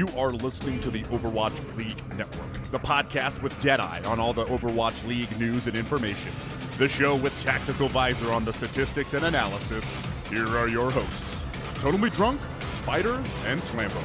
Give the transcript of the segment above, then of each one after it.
You are listening to the Overwatch League Network, the podcast with Deadeye on all the Overwatch League news and information. The show with Tactical Visor on the statistics and analysis. Here are your hosts, Totally Drunk, Spider, and Slambo.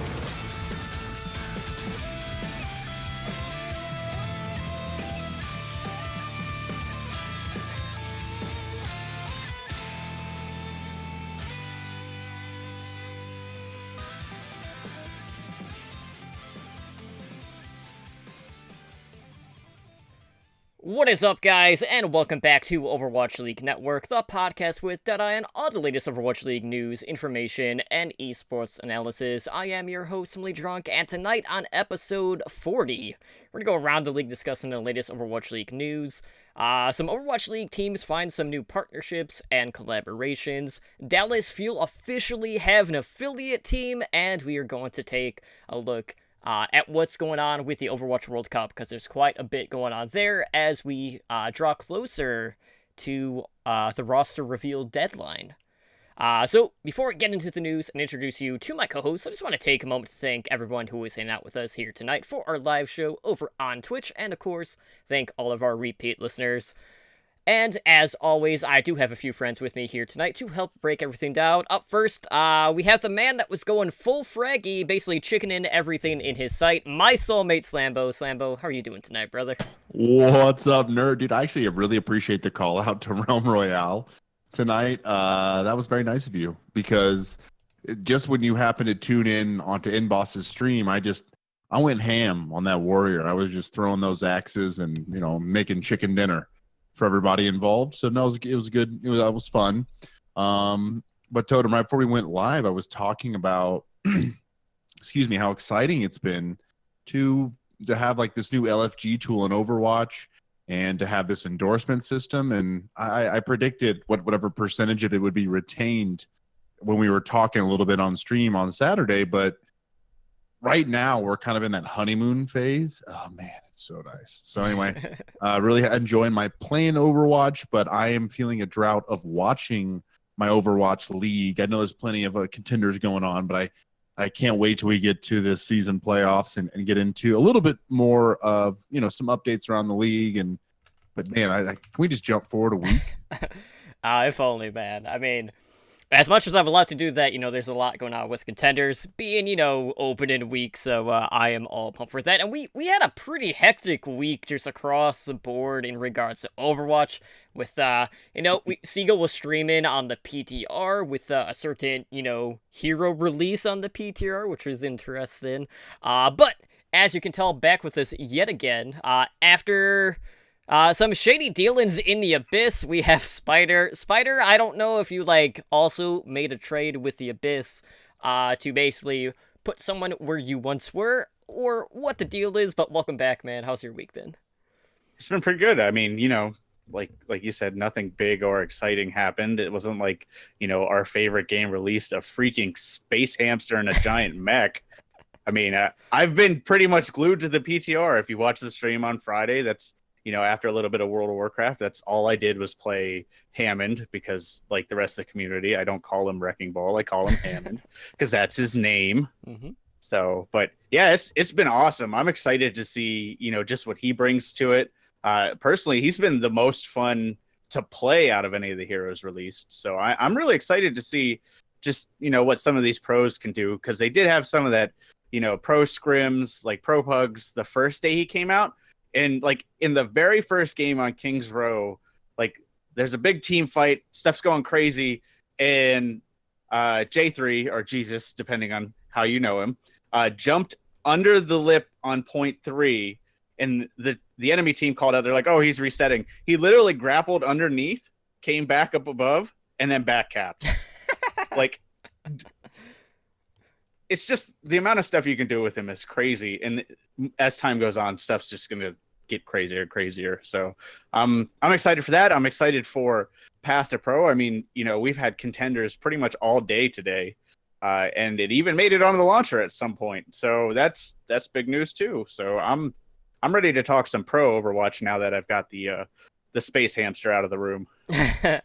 What is up, guys, and welcome back to Overwatch League Network, the podcast with Deadeye and all the latest Overwatch League news, information, and esports analysis. I am your host, Simply Drunk, and tonight on episode 40, we're gonna go around the league discussing the latest Overwatch League news. Some Overwatch League teams find some new partnerships and collaborations. Dallas Fuel officially have an affiliate team, and we are going to take a look at what's going on with the Overwatch World Cup, because there's quite a bit going on there as we draw closer to the roster reveal deadline. So before we get into the news and introduce you to my co-hosts, I just want to take a moment to thank everyone who is hanging out with us here tonight for our live show over on Twitch, and of course, thank all of our repeat listeners. And as always, I do have a few friends with me here tonight to help break everything down. Up first, we have the man that was going full fraggy, basically chickening everything in his sight, my soulmate Slambo. Slambo, how are you doing tonight, brother? What's up, nerd? Dude, I actually really appreciate the call out to Realm Royale tonight. That was very nice of you, because just when you happen to tune in onto Inboss's stream, I went ham on that warrior. I was just throwing those axes and, making chicken dinner for everybody involved. So no, it was good. That was fun. But Totem, right before we went live, I was talking about, excuse me, how exciting it's been to have like this new LFG tool in Overwatch and to have this endorsement system. And I predicted whatever percentage of it would be retained when we were talking a little bit on stream on Saturday. But right now we're kind of in that honeymoon phase. Oh man, it's so nice. So anyway, really enjoying my playing Overwatch, but I am feeling a drought of watching my Overwatch League. I know there's plenty of contenders going on, but I can't wait till we get to this season playoffs and get into a little bit more of, some updates around the league. But man, can we just jump forward a week? If only, man. I mean, as much as I have a lot to do with that, there's a lot going on with contenders being, opening week, so I am all pumped for that. And we had a pretty hectic week just across the board in regards to Overwatch with, Seagull was streaming on the PTR with a certain, hero release on the PTR, which was interesting. But as you can tell, back with us yet again, after some shady dealings in the Abyss, we have Spider. Spider, I don't know if you, also made a trade with the Abyss, to basically put someone where you once were, or what the deal is, but welcome back, man. How's your week been? It's been pretty good. I mean, like you said, nothing big or exciting happened. It wasn't like, our favorite game released a freaking space hamster and a giant mech. I mean, I've been pretty much glued to the PTR. If you watch the stream on Friday, that's, after a little bit of World of Warcraft, that's all I did was play Hammond, because like the rest of the community, I don't call him Wrecking Ball. I call him Hammond because that's his name. Mm-hmm. So, but yeah, it's been awesome. I'm excited to see, just what he brings to it. Personally, he's been the most fun to play out of any of the heroes released. So I'm really excited to see just, what some of these pros can do, because they did have some of that, pro scrims, like pro pugs the first day he came out. And like in the very first game on King's Row, like there's a big team fight, stuff's going crazy, and J3 or Jesus, depending on how you know him, jumped under the lip on point 3, and the enemy team called out. They're like, "Oh, he's resetting." He literally grappled underneath, came back up above, and then back capped. Like, it's just the amount of stuff you can do with him is crazy, and as time goes on, stuff's just gonna get crazier and crazier. So I'm excited for that. I'm excited for Path to Pro. I mean, we've had contenders pretty much all day today, and it even made it onto the launcher at some point. So that's big news too. So I'm ready to talk some pro Overwatch now that I've got the the space hamster out of the room.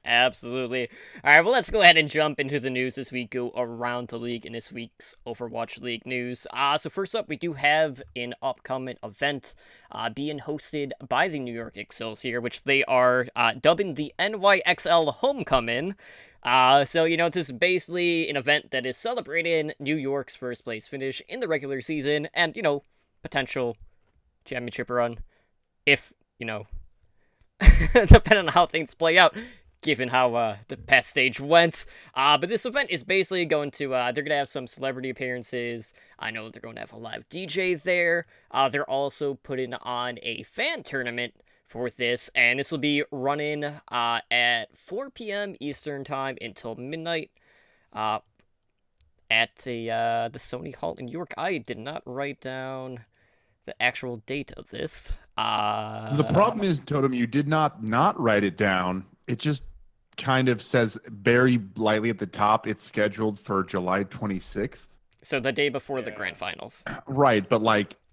Absolutely. All right, well, let's go ahead and jump into the news as we go around the league in this week's Overwatch League news. So first up, we do have an upcoming event being hosted by the New York Excelsior, which they are dubbing the NYXL Homecoming. So, this is basically an event that is celebrating New York's first place finish in the regular season and, potential championship run if, depending on how things play out, given how the past stage went. But this event is basically going to, they're going to have some celebrity appearances. I know they're going to have a live DJ there. They're also putting on a fan tournament for this, and this will be running at 4 p.m. Eastern Time until midnight at the Sony Hall in New York. I did not write down the actual date of this. The problem is, Totem, you did not write it down. It just kind of says very lightly at the top, it's scheduled for July 26th. So the day before the grand finals. Right, but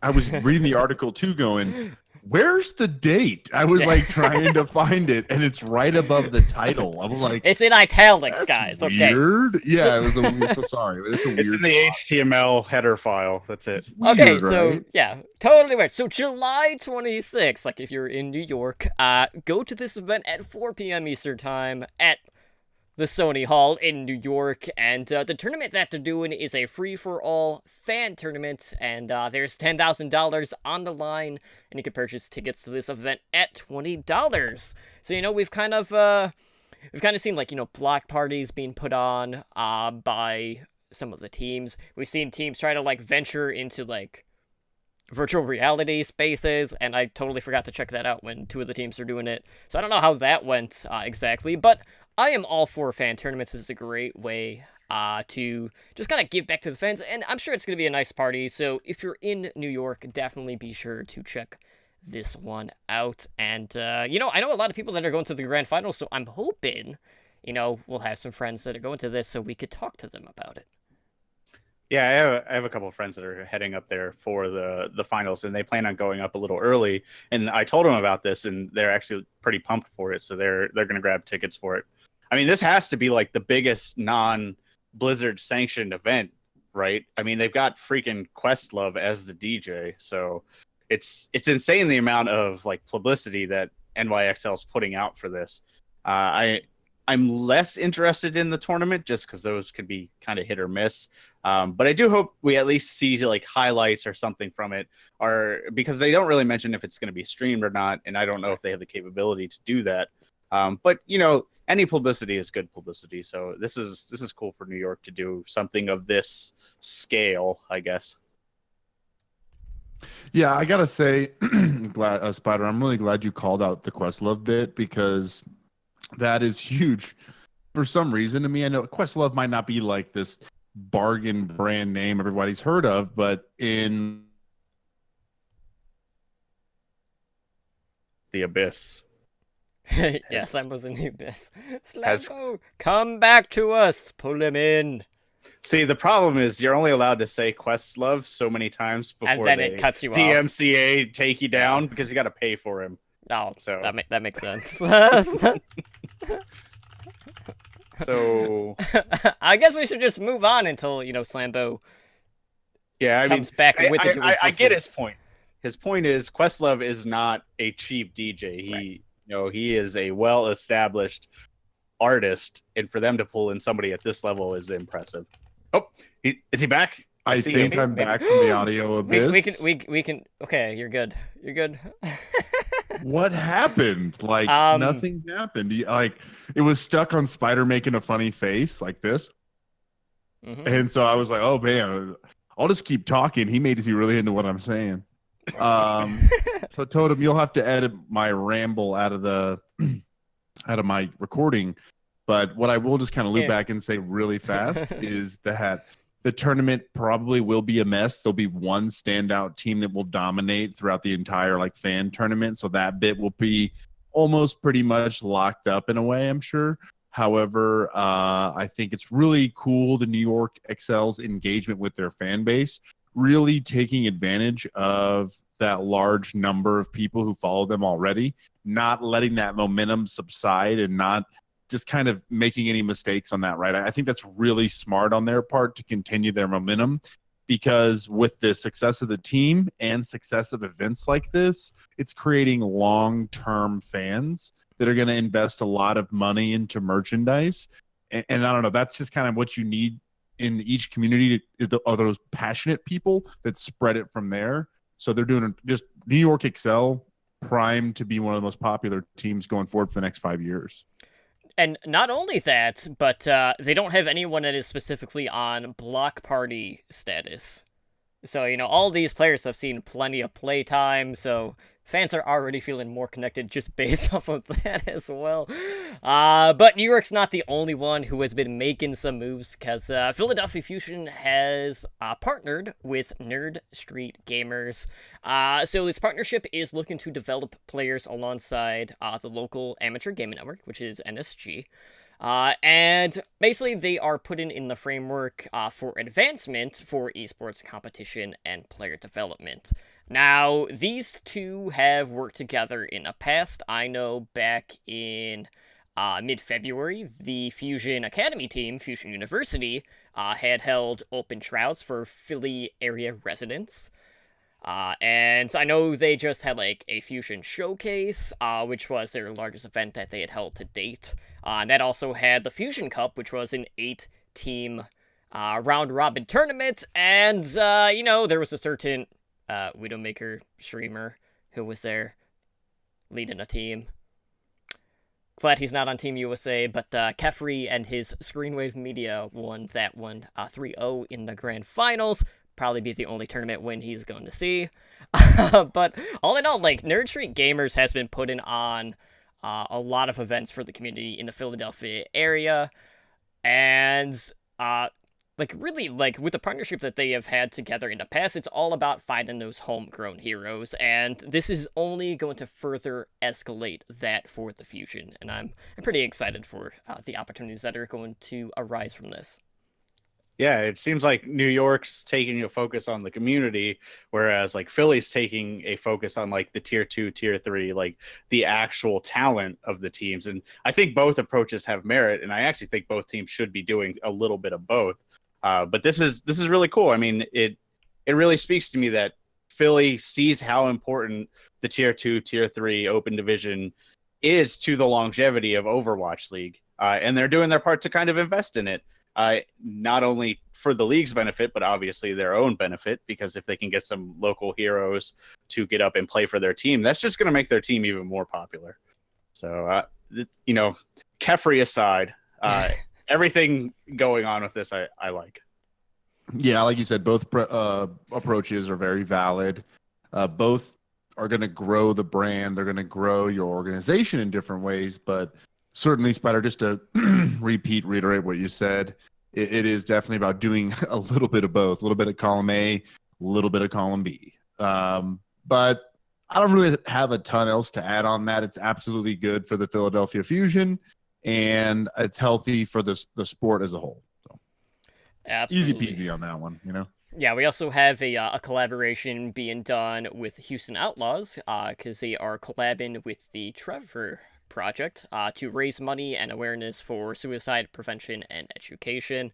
I was reading the article too going, where's the date? I was trying to find it, and it's right above the title. I was like, it's in italics, guys. Weird. Okay. Yeah, it was so sorry. But it's a weird. It's in the HTML header file. That's it. Weird, okay, so right? yeah, totally weird. So July 26th, if you're in New York, go to this event at 4 p.m. Eastern Time at the Sony Hall in New York, and the tournament that they're doing is a free-for-all fan tournament, and there's $10,000 on the line, and you can purchase tickets to this event at $20. So, we've kind of seen, block parties being put on by some of the teams. We've seen teams try to, venture into, virtual reality spaces, and I totally forgot to check that out when two of the teams are doing it. So I don't know how that went exactly, but I am all for fan tournaments. This is a great way to just kind of give back to the fans, and I'm sure it's going to be a nice party. So if you're in New York, definitely be sure to check this one out. And, I know a lot of people that are going to the grand finals, so I'm hoping, we'll have some friends that are going to this so we could talk to them about it. Yeah, I have a couple of friends that are heading up there for the finals, and they plan on going up a little early. And I told them about this, and they're actually pretty pumped for it. So they're going to grab tickets for it. I mean, this has to be the biggest non-Blizzard sanctioned event, right? I mean, they've got freaking Questlove as the DJ, so it's insane the amount of publicity that NYXL is putting out for this. I'm less interested in the tournament just because those could be kind of hit or miss. But I do hope we at least see highlights or something from it, or because they don't really mention if it's going to be streamed or not, and I don't know if they have the capability to do that. But any publicity is good publicity, so this is cool for New York to do something of this scale, I guess. Yeah, I gotta say, Spider, I'm really glad you called out the Questlove bit, because that is huge. For some reason, to me, I know Questlove might not be this bargain brand name everybody's heard of, but in the Abyss. Yes, I was in the Abyss. Slambo, come back to us. Pull him in. See, the problem is you're only allowed to say Questlove so many times before and then it cuts you off. DMCA take you down because you got to pay for him. Oh, so that makes sense. So I guess we should just move on until Slambo comes back with it. I get his point. His point is Questlove is not a cheap DJ. He is a well-established artist, and for them to pull in somebody at this level is impressive. Oh, is he back? I think I'm back from the audio abyss. We can. Okay, you're good. You're good. What happened? Nothing happened. It was stuck on Spider making a funny face like this. Mm-hmm. And so I was like, oh man, I'll just keep talking. He may just be really into what I'm saying. So Totem, you'll have to edit my ramble out of my recording. But what I will just kind of loop back and say really fast is that the tournament probably will be a mess. There'll be one standout team that will dominate throughout the entire fan tournament. So that bit will be almost pretty much locked up in a way, I'm sure. However, I think it's really cool, the New York XL's engagement with their fan base, really taking advantage of that large number of people who follow them already, not letting that momentum subside and not just kind of making any mistakes on that, right? I think that's really smart on their part to continue their momentum, because with the success of the team and success of events like this, it's creating long-term fans that are going to invest a lot of money into merchandise. And I don't know, that's just kind of what you need in each community are those passionate people that spread it from there. So they're doing just New York Excel primed to be one of the most popular teams going forward for the next 5 years. And not only that, but they don't have anyone that is specifically on block party status. So, all these players have seen plenty of play time, so fans are already feeling more connected just based off of that as well. But New York's not the only one who has been making some moves, because Philadelphia Fusion has partnered with Nerd Street Gamers. So this partnership is looking to develop players alongside the local amateur gaming network, which is NSG. And basically they are putting in the framework for advancement for esports competition and player development. Now, these two have worked together in the past. I know back in mid-February, the Fusion Academy team, Fusion University, had held open tryouts for Philly area residents. And I know they just had a Fusion Showcase, which was their largest event that they had held to date. And that also had the Fusion Cup, which was an 8-team round-robin tournament. And, there was a certain Widowmaker streamer who was there leading a team. Glad he's not on Team USA, but Kefri and his Screenwave Media won that one 3-0 in the grand finals. Probably be the only tournament win he's going to see. But all in all, Nerd Street Gamers has been putting on a lot of events for the community in the Philadelphia area. And really, with the partnership that they have had together in the past, it's all about finding those homegrown heroes, and this is only going to further escalate that for the Fusion, and I'm pretty excited for the opportunities that are going to arise from this. Yeah, it seems like New York's taking a focus on the community, whereas Philly's taking a focus on the tier 2, tier 3, the actual talent of the teams. And I think both approaches have merit, and I actually think both teams should be doing a little bit of both. But this is really cool. I mean, it really speaks to me that Philly sees how important the tier 2, tier 3 open division is to the longevity of Overwatch League, and they're doing their part to kind of invest in it. Not only for the league's benefit, but obviously their own benefit, because if they can get some local heroes to get up and play for their team, that's just going to make their team even more popular. So, Kefri aside, everything going on with this, I like. Yeah, like you said, both approaches are very valid. Both are going to grow the brand. They're going to grow your organization in different ways, but certainly, Spider, just to reiterate what you said, it is definitely about doing a little bit of both, a little bit of column A, a little bit of column B. But I don't really have a ton else to add on that. It's absolutely good for the Philadelphia Fusion, and it's healthy for the sport as a whole. So, absolutely. Easy peasy on that one, Yeah, we also have a collaboration being done with Houston Outlaws, because they are collabing with the Trevor Project to raise money and awareness for suicide prevention and education.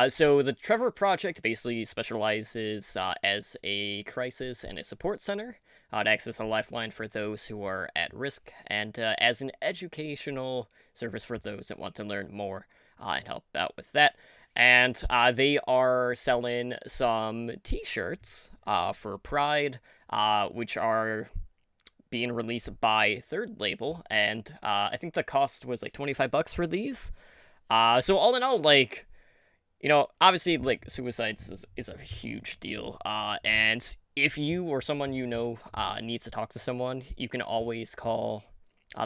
So the Trevor Project basically specializes as a crisis and a support center to access a lifeline for those who are at risk, and as an educational service for those that want to learn more and help out with that. And they are selling some t-shirts for Pride, which are being released by Third Label, and I think the cost was $25 for these. So all in all, obviously, suicides is a huge deal, and if you or someone needs to talk to someone, you can always call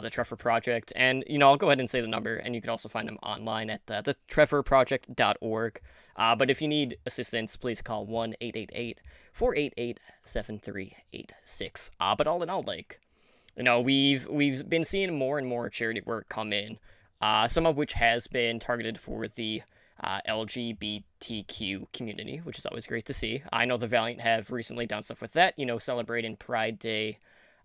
the Trevor Project, and I'll go ahead and say the number, and you can also find them online at thetrevorproject.org. But if you need assistance, please call 1-888-488-7386. But all in all, we've been seeing more and more charity work come in, some of which has been targeted for the LGBTQ community, which is always great to see. I know the Valiant have recently done stuff with that, celebrating Pride Day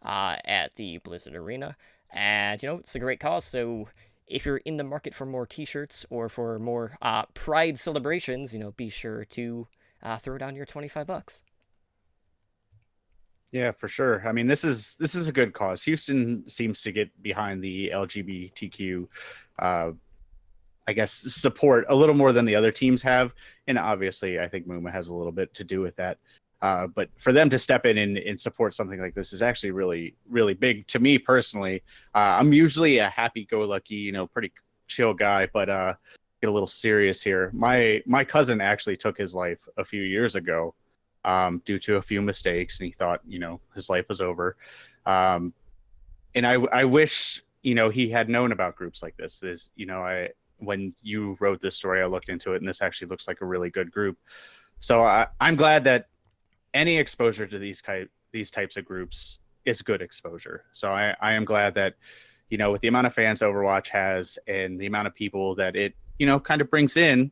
at the Blizzard Arena. And, it's a great cause, so if you're in the market for more t-shirts or for more Pride celebrations, be sure to throw down your $25. Yeah, for sure. I mean, this is a good cause. Houston seems to get behind the LGBTQ, I guess, support a little more than the other teams have, and obviously, I think MUMA has a little bit to do with that. But for them to step in and support something like this is actually really, really big to me personally. I'm usually a happy-go-lucky, pretty chill guy, but get a little serious here. My cousin actually took his life a few years ago due to a few mistakes, and he thought, his life was over. And I wish, he had known about groups like this. When you wrote this story, I looked into it, and this actually looks like a really good group. So I'm glad that any exposure to these types of groups is good exposure. So I am glad that, with the amount of fans Overwatch has and the amount of people that it, kind of brings in,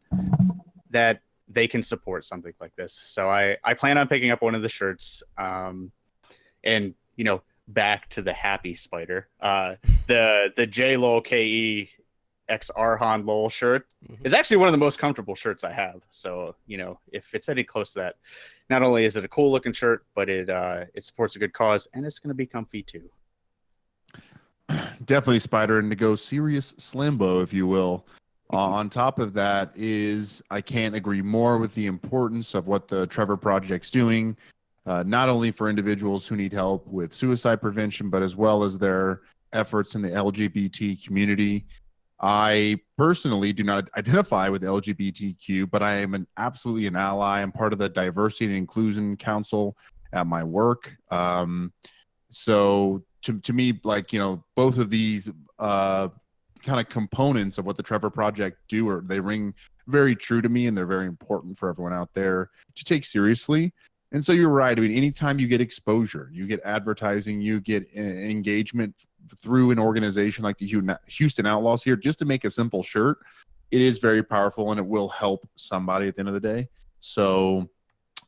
that they can support something like this. So I plan on picking up one of the shirts, and, back to the happy spider, the JLOLKE X Arhan Lol shirt is actually one of the most comfortable shirts I have. So, if it's any close to that, not only is it a cool looking shirt, but it supports a good cause, and it's going to be comfy too. Definitely Spider, and to go serious Slimbo, if you will. On top of that is, I can't agree more with the importance of what the Trevor Project's doing, not only for individuals who need help with suicide prevention, but as well as their efforts in the LGBT community. I personally do not identify with LGBTQ, but I am absolutely an ally. I'm part of the Diversity and Inclusion Council at my work. So to me, both of these kind of components of what the Trevor Project do, they ring very true to me, and they're very important for everyone out there to take seriously. And so you're right. I mean, anytime you get exposure, you get advertising, you get engagement through an organization like the Houston Outlaws here, just to make a simple shirt, it is very powerful, and it will help somebody at the end of the day. So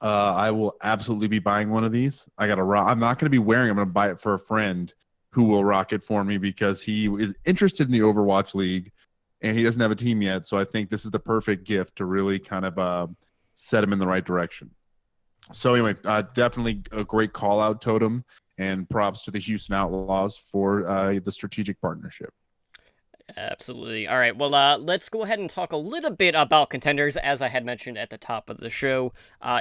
I will absolutely be buying one of these. I'm not going to be wearing it. I'm going to buy it for a friend who will rock it for me, because he is interested in the Overwatch League and he doesn't have a team yet. So I think this is the perfect gift to really kind of set him in the right direction. So anyway, definitely a great call out, Totem, and props to the Houston Outlaws for the strategic partnership. Absolutely. All right, well, let's go ahead and talk a little bit about contenders. As I had mentioned at the top of the show,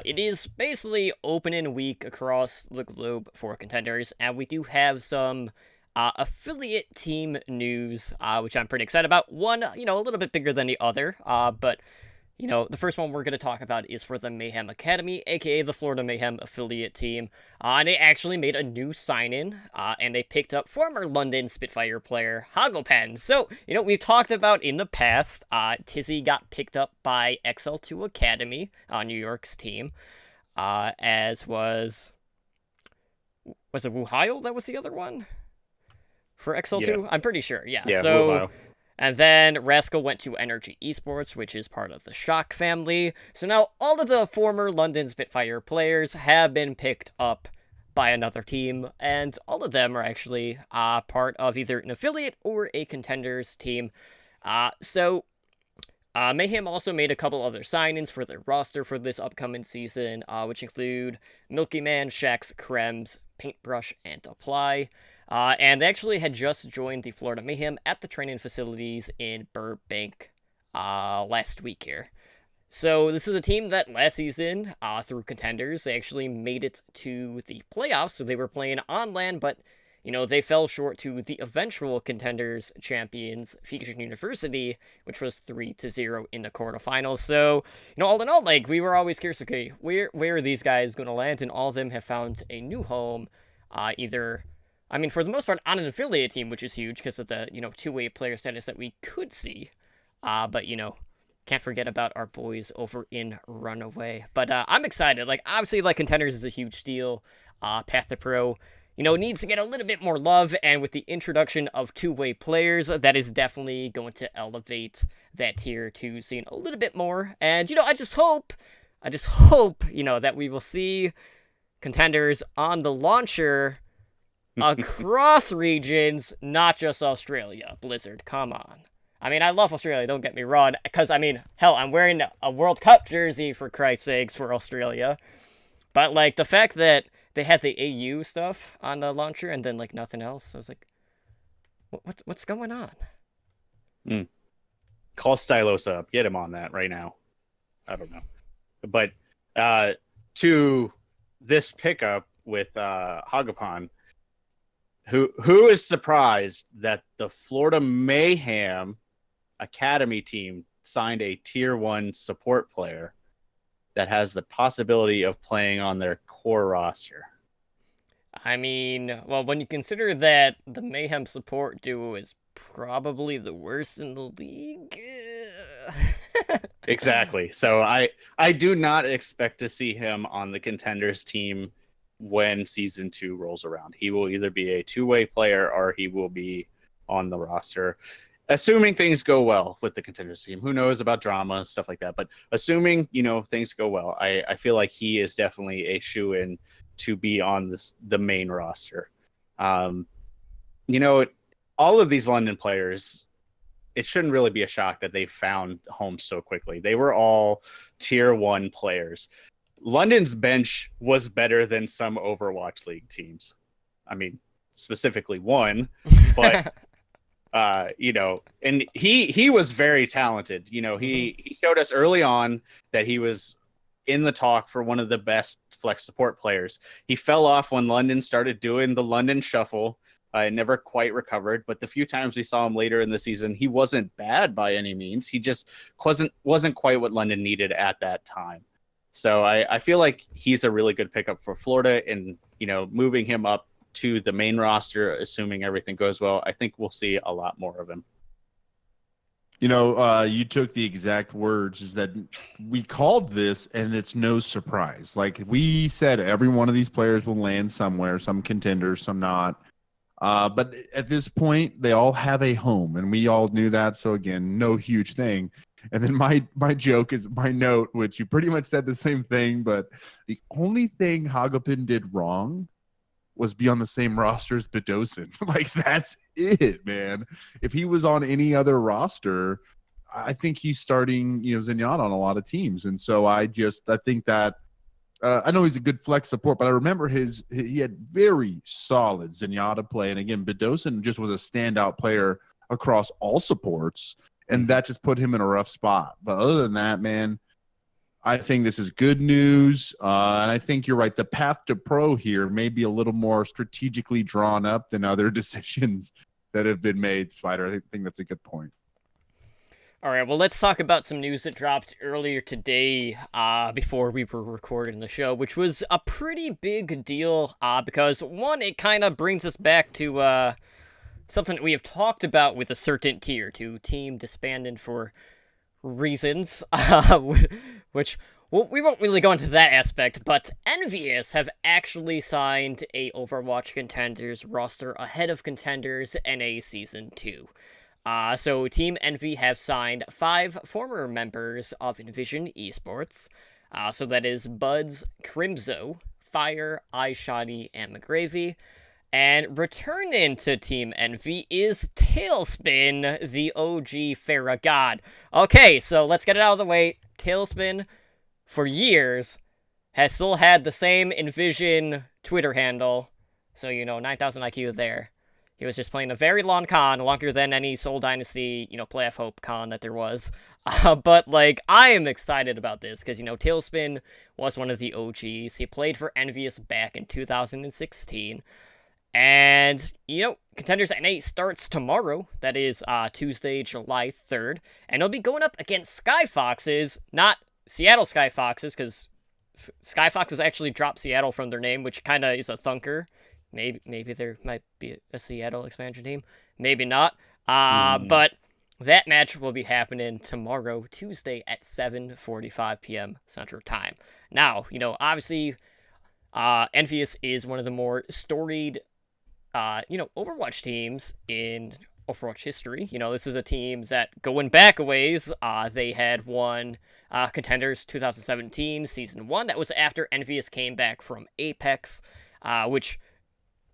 it is basically opening week across the globe for contenders, and we do have some affiliate team news, which I'm pretty excited about. One, a little bit bigger than the other, but the first one we're going to talk about is for the Mayhem Academy, aka the Florida Mayhem affiliate team. And they actually made a new sign-in, and they picked up former London Spitfire player Hagopen. So, we've talked about in the past, Tizzy got picked up by XL2 Academy, New York's team, as was it Wuhail that was the other one? For XL2? Yeah. I'm pretty sure, yeah. So, Wuhail. And then Rascal went to Energy Esports, which is part of the Shock family. So now all of the former London Spitfire players have been picked up by another team, and all of them are actually part of either an affiliate or a contenders team. Mayhem also made a couple other signings for their roster for this upcoming season, which include Milky Man, Shax, Krems, Paintbrush, and Apply. And they actually had just joined the Florida Mayhem at the training facilities in Burbank last week here. So this is a team that last season, through contenders, they actually made it to the playoffs. So they were playing on land, but, they fell short to the eventual contenders champions, Fusion University, which was 3-0 in the quarterfinals. So, all in all, we were always curious, okay, where are these guys going to land? And all of them have found a new home, for the most part, on an affiliate team, which is huge because of the, two-way player status that we could see. But, can't forget about our boys over in Runaway. But I'm excited. Obviously, contenders is a huge deal. Path to Pro, needs to get a little bit more love, and with the introduction of two-way players, that is definitely going to elevate that tier 2 scene a little bit more. And, I just hope, that we will see contenders on the launcher across regions, not just Australia. Blizzard, come on. I mean, I love Australia, don't get me wrong, because, hell, I'm wearing a World Cup jersey, for Christ's sakes, for Australia. But, like, the fact that they had the AU stuff on the launcher and then, like, nothing else, I was like, what's going on? Call Stylos up. Get him on that right now. I don't know. But to this pickup with Hagapon, who is surprised that the Florida Mayhem Academy team signed a tier 1 support player that has the possibility of playing on their core roster? I mean, well, when you consider that the Mayhem support duo is probably the worst in the league. Exactly. So I do not expect to see him on the Contenders team when season 2 rolls around. He will either be a two-way player or he will be on the roster, assuming things go well with the Contenders team. Who knows about drama, stuff like that. But assuming, things go well, I feel like he is definitely a shoo-in to be on the main roster. All of these London players, it shouldn't really be a shock that they found homes so quickly. They were all tier 1 players. London's bench was better than some Overwatch League teams. I mean, specifically one, but and he was very talented. He showed us early on that he was in the talk for one of the best flex support players. He fell off when London started doing the London shuffle. Never quite recovered, but the few times we saw him later in the season, he wasn't bad by any means. He just wasn't quite what London needed at that time. So I feel like he's a really good pickup for Florida, and moving him up to the main roster, assuming everything goes well, I think we'll see a lot more of him. You took the exact words, is that we called this, and it's no surprise. Like we said, every one of these players will land somewhere, some contenders, some not. But at this point, they all have a home, and we all knew that. So again, no huge thing. And then my joke is my note, which you pretty much said the same thing, but the only thing Hagapin did wrong was be on the same roster as Bedosin. Like, that's it, man. If he was on any other roster, I think he's starting, Zenyatta on a lot of teams. And so I think that I know he's a good flex support, but I remember he had very solid Zenyatta play. And again, Bedosin just was a standout player across all supports, and that just put him in a rough spot. But other than that, man, I think this is good news. And I think you're right. The path to pro here may be a little more strategically drawn up than other decisions that have been made, Spider. I think that's a good point. All right, well, let's talk about some news that dropped earlier today before we were recording the show, which was a pretty big deal because, one, it kind of brings us back to something that we have talked about with a certain tier 2 team disbanded for reasons, which we won't really go into that aspect, but Envious have actually signed a Overwatch Contenders roster ahead of Contenders NA Season 2. So Team Envy have signed 5 former members of Envision Esports. So that is Buds, Crimzo, Fire, iShotty, and McGravy. And returning to Team Envy is Tailspin, the OG Pharah God. Okay, so let's get it out of the way. Tailspin, for years, has still had the same Envision Twitter handle. So, 9,000 IQ there. He was just playing a very long con, longer than any Soul Dynasty, Playoff Hope con that there was. But, I am excited about this, because, Tailspin was one of the OGs. He played for Envious back in 2016. And, Contenders NA starts tomorrow. That is Tuesday, July 3rd. And it'll be going up against Sky Foxes, not Seattle Sky Foxes, because Sky Foxes actually dropped Seattle from their name, which kind of is a thunker. Maybe there might be a Seattle expansion team. Maybe not. But that match will be happening tomorrow, Tuesday at 7:45 p.m. Central Time. Now, obviously, Envious is one of the more storied, Overwatch teams in Overwatch history. This is a team that, going back a ways, they had won Contenders 2017 Season 1. That was after Envious came back from Apex, which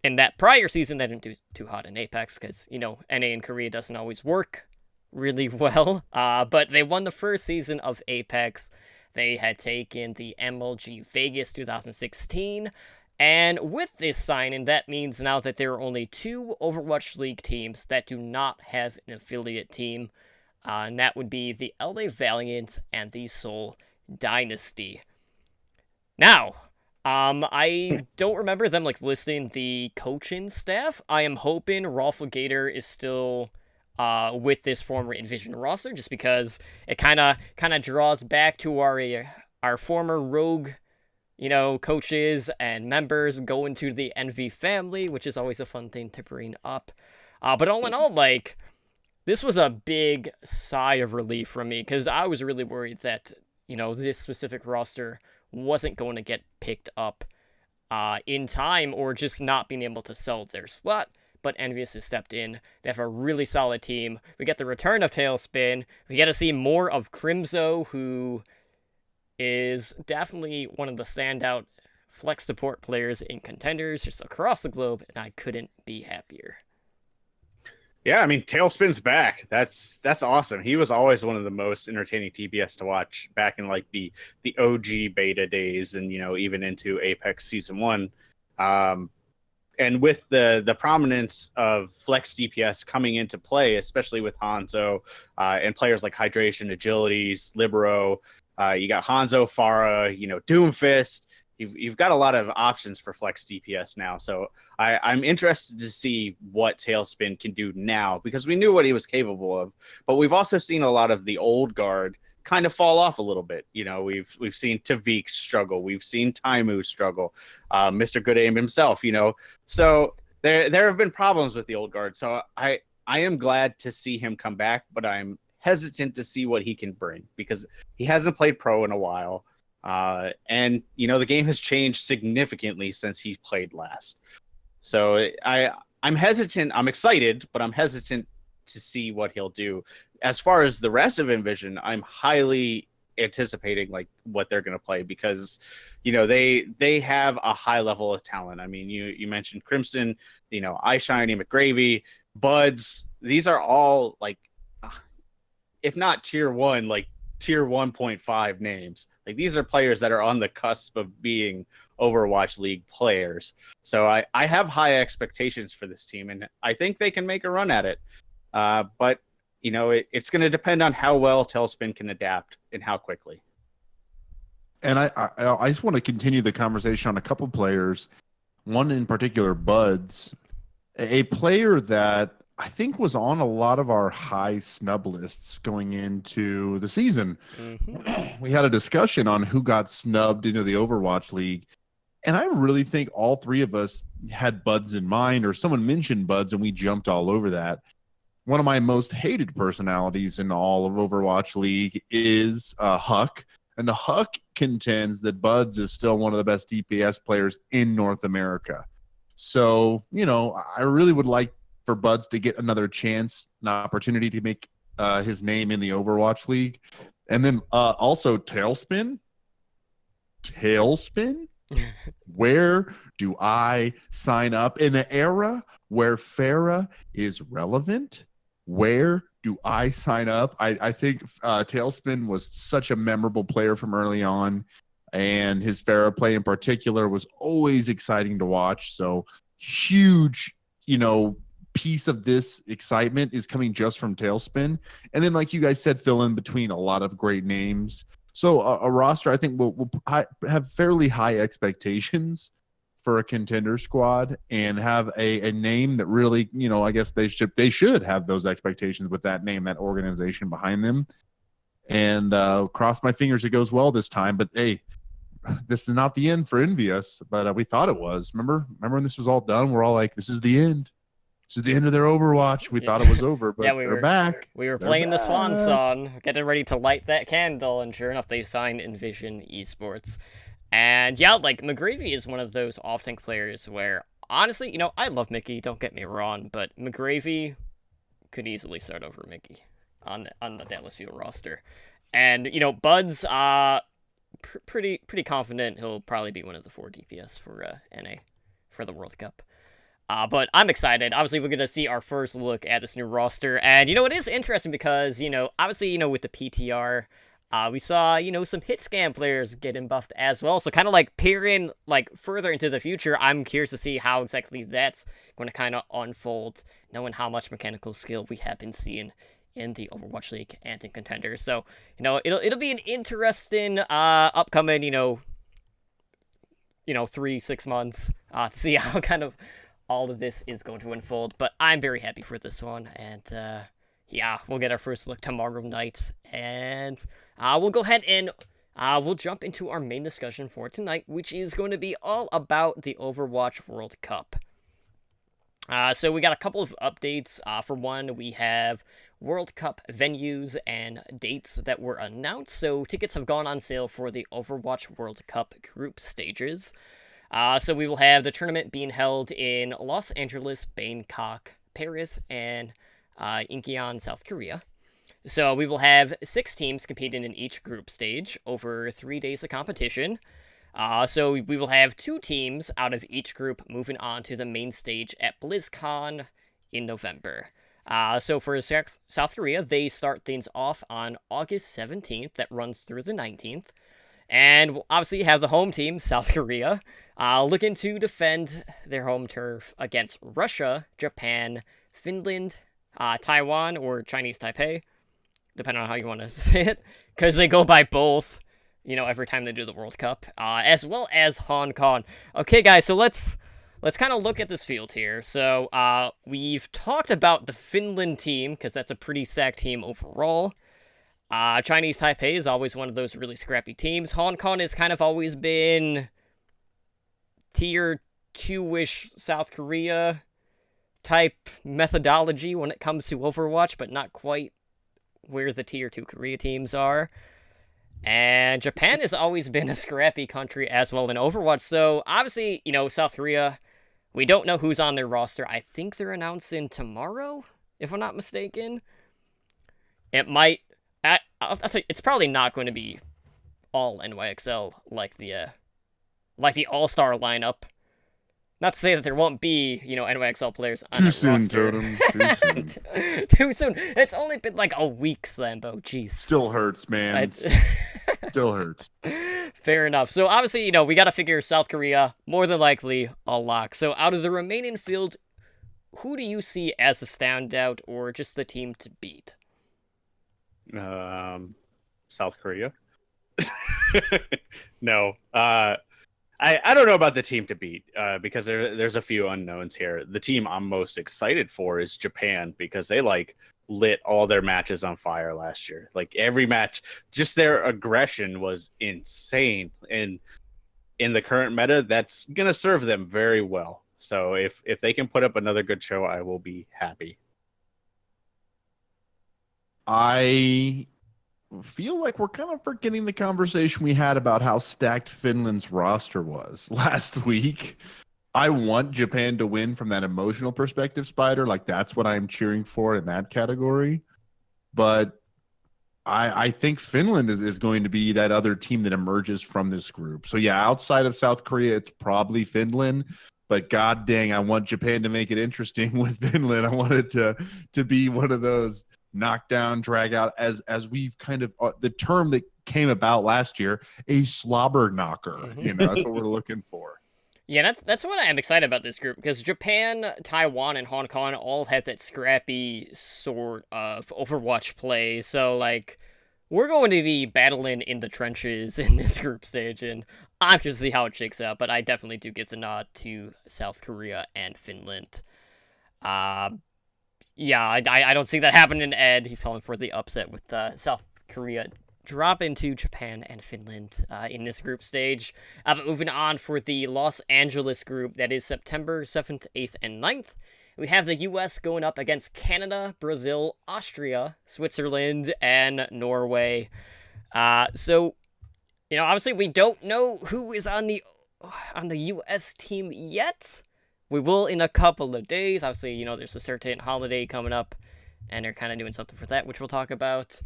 in that prior season, they didn't do too hot in Apex because, NA in Korea doesn't always work really well. But they won the first season of Apex. They had taken the MLG Vegas 2016. And with this signing, that means now that there are only 2 Overwatch League teams that do not have an affiliate team. And that would be the LA Valiant and the Seoul Dynasty. Now, I don't remember them listing the coaching staff. I am hoping Rolfgator is still with this former Envision roster, just because it kind of draws back to our former Rogue, coaches and members going to the Envy family, which is always a fun thing to bring up. But all in all, this was a big sigh of relief from me, because I was really worried that, this specific roster wasn't going to get picked up in time, or just not being able to sell their slot. But Envious has stepped in. They have a really solid team. We get the return of Tailspin. We get to see more of Crimzo, who is definitely one of the standout flex support players in Contenders just across the globe, and I couldn't be happier. Yeah, I mean, Tailspin's back. That's awesome. He was always one of the most entertaining TBS to watch back in the OG beta days, and even into Apex Season 1. And with the prominence of Flex DPS coming into play, especially with Hanzo and players like Hydration, Agilities, Libero, you got Hanzo, Pharah, Doomfist. You've got a lot of options for Flex DPS now. So I'm interested to see what Tailspin can do now, because we knew what he was capable of. But we've also seen a lot of the old guard kind of fall off a little bit. We've seen Tavik struggle. We've seen Taimu struggle. Mr. Good Aim himself, So there have been problems with the old guard. So I am glad to see him come back, but I'm hesitant to see what he can bring, because he hasn't played pro in a while. And the game has changed significantly since he played last. So I'm hesitant. I'm excited, but I'm hesitant to see what he'll do. As far as the rest of Envision, I'm highly anticipating what they're going to play, because they have a high level of talent. I mean, you mentioned Crimson, iShiny, McGravy, Buds. These are all if not tier 1, tier 1.5 names. These are players that are on the cusp of being Overwatch League players. So I have high expectations for this team, and I think they can make a run at it. But it's going to depend on how well Tailspin can adapt and how quickly. And I just want to continue the conversation on a couple players. One in particular, Buds, a player that I think was on a lot of our high snub lists going into the season. Mm-hmm. We had a discussion on who got snubbed into the Overwatch League. And I really think all 3 of us had Buds in mind, or someone mentioned Buds and we jumped all over that. One of my most hated personalities in all of Overwatch League is Huck. And the Huck contends that Buds is still one of the best DPS players in North America. So, I really would like for Buds to get another chance, an opportunity to make his name in the Overwatch League. And then also Tailspin. Where do I sign up in an era where Pharah is relevant? Where do I sign up? I think Tailspin was such a memorable player from early on, and his Pharah play in particular was always exciting to watch. So huge, piece of this excitement is coming just from Tailspin. And then, like you guys said, fill in between a lot of great names. So a roster, I think, will have fairly high expectations for a contender squad, and have a name that really, I guess they should have those expectations with that name, that organization behind them. And cross my fingers it goes well this time. But hey, this is not the end for Envious, but we thought it was. Remember when this was all done? We're all like, this is the end. This is the end of their Overwatch. We thought it was over, but they're back. We were playing the Swan Song, getting ready to light that candle, and sure enough, they signed Envision Esports. And yeah, like McGravy is one of those off-tank players where, honestly, I love Mickey, don't get me wrong, but McGravy could easily start over Mickey on the Dallas Fuel roster. And, Bud's pretty confident he'll probably be one of the 4 DPS for NA for the World Cup. But I'm excited. Obviously, we're going to see our first look at this new roster. And, it is interesting because, obviously, with the PTR, we saw, some hit scan players getting buffed as well. So kind of like peering like further into the future, I'm curious to see how exactly that's going to kind of unfold, knowing how much mechanical skill we have been seeing in the Overwatch League and in Contenders. So, it'll be an interesting upcoming, 3-6 months to see how kind of all of this is going to unfold. But I'm very happy for this one. And yeah, we'll get our first look tomorrow night. And we'll go ahead and we'll jump into our main discussion for tonight, which is going to be all about the Overwatch World Cup. So we got a couple of updates. For one, we have World Cup venues and dates that were announced. So tickets have gone on sale for the Overwatch World Cup group stages. So we will have the tournament being held in Los Angeles, Bangkok, Paris, and Incheon, South Korea. So we will have 6 teams competing in each group stage over 3 days of competition. So we will have 2 teams out of each group moving on to the main stage at BlizzCon in November. So for South Korea, they start things off on August 17th, that runs through the 19th. And we'll obviously have the home team, South Korea, looking to defend their home turf against Russia, Japan, Finland, Taiwan, or Chinese Taipei, depending on how you want to say it, because they go by both, every time they do the World Cup, as well as Hong Kong. Okay, guys, so let's kind of look at this field here. So we've talked about the Finland team, because that's a pretty stacked team overall. Chinese Taipei is always one of those really scrappy teams. Hong Kong has kind of always been tier 2-ish South Korea type methodology when it comes to Overwatch, but not quite where the tier 2 Korea teams are. And Japan has always been a scrappy country as well in Overwatch. So obviously, South Korea, we don't know who's on their roster. I think they're announcing tomorrow, if I'm not mistaken. It might. I think it's probably not going to be all NYXL like the All-Star lineup. Not to say that there won't be, NYXL players on the roster. Totem. Too soon. Too soon. It's only been like a week, Slambo. Jeez. Still hurts, man. Still hurts. Fair enough. So obviously, we got to figure South Korea more than likely a lock. So out of the remaining field, who do you see as a standout or just the team to beat? South Korea. No. I don't know about the team to beat because there's a few unknowns here. The team I'm most excited for is Japan because they lit all their matches on fire last year. Like every match, just their aggression was insane. And in the current meta, that's gonna serve them very well. So if they can put up another good show, I will be happy. I feel like we're kind of forgetting the conversation we had about how stacked Finland's roster was last week. I want Japan to win from that emotional perspective, Spider. Like, that's what I'm cheering for in that category. But I think Finland is going to be that other team that emerges from this group. So, yeah, outside of South Korea, it's probably Finland. But god dang, I want Japan to make it interesting with Finland. I want it to be one of those knockdown, drag out, as we've kind of the term that came about last year, a slobber knocker. Mm-hmm. That's what we're looking for. Yeah, that's what I'm excited about this group, because Japan, Taiwan, and Hong Kong all have that scrappy sort of Overwatch play. So we're going to be battling in the trenches in this group stage, and I'm curious to see how it shakes out. But I definitely do give the nod to South Korea and Finland. Yeah, I don't see that happening. Ed, he's calling for the upset with South Korea drop into Japan and Finland in this group stage. But moving on for the Los Angeles group, that is September 7th, 8th, and 9th. We have the U.S. going up against Canada, Brazil, Austria, Switzerland, and Norway. So Obviously we don't know who is on the U.S. team yet. We will in a couple of days. Obviously, there's a certain holiday coming up, and they're kind of doing something for that, which we'll talk about.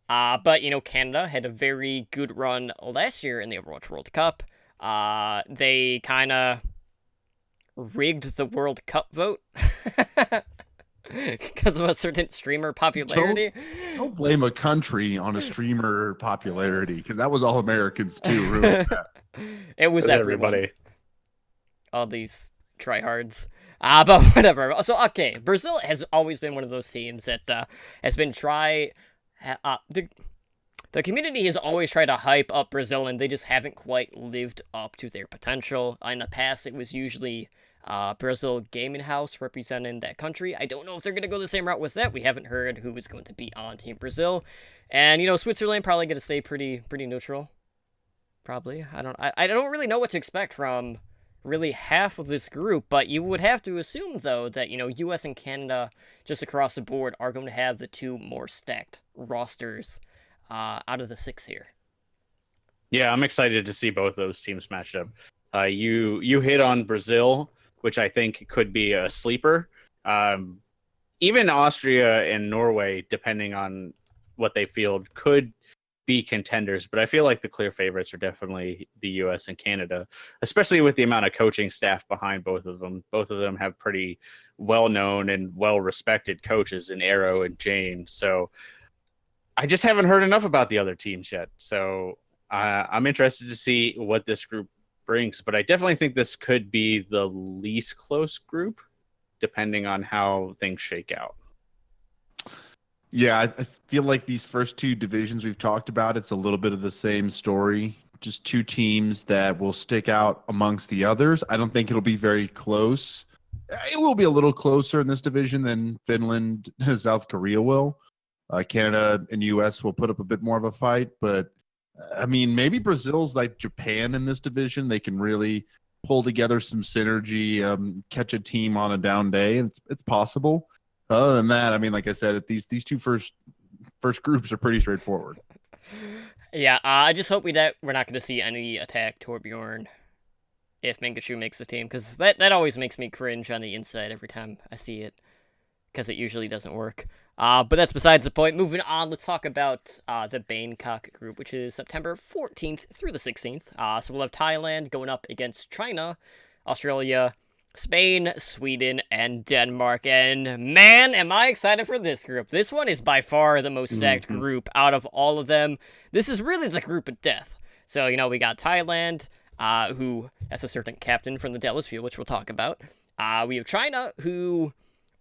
But Canada had a very good run last year in the Overwatch World Cup. They kind of rigged the World Cup vote because of a certain streamer popularity. Don't blame a country on a streamer popularity, because that was all Americans too. Ruined that. It was everyone. Everybody. All these tryhards. But whatever. So, okay, Brazil has always been one of those teams that has been the community has always tried to hype up Brazil, and they just haven't quite lived up to their potential. In the past, it was usually Brazil Gaming House representing that country. I don't know if they're going to go the same route with that. We haven't heard who is going to be on Team Brazil. And, Switzerland probably going to stay pretty neutral. Probably. I don't really know what to expect from really half of this group, but you would have to assume, though, that, US and Canada, just across the board, are going to have the two more stacked rosters out of the 6 here. Yeah, I'm excited to see both those teams matched up. You hit on Brazil, which I think could be a sleeper. Even Austria and Norway, depending on what they field, could be contenders, but I feel like the clear favorites are definitely the US and Canada, especially with the amount of coaching staff behind both of them. Both of them have pretty well-known and well-respected coaches in Arrow and Jane. So I just haven't heard enough about the other teams yet. So I'm interested to see what this group brings, but I definitely think this could be the least close group, depending on how things shake out. Yeah, I feel like these first two divisions we've talked about, it's a little bit of the same story. Just two teams that will stick out amongst the others. I don't think it'll be very close. It will be a little closer in this division than Finland and South Korea will. Canada and US will put up a bit more of a fight, but I mean, maybe Brazil's like Japan in this division. They can really pull together some synergy, catch a team on a down day. It's possible. Other than that, I mean, like I said, these two first groups are pretty straightforward. Yeah, I just hope we're not going to see any attack Torbjorn if Mangashu makes the team, because that always makes me cringe on the inside every time I see it, because it usually doesn't work. But that's besides the point. Moving on, let's talk about the Bangkok group, which is September 14th through the 16th. So we'll have Thailand going up against China, Australia, Spain, Sweden, and Denmark. And man, am I excited for this group. This one is by far the most stacked group out of all of them. This is really the group of death. So, we got Thailand, who has a certain captain from the Dallas Fuel, which we'll talk about. We have China, who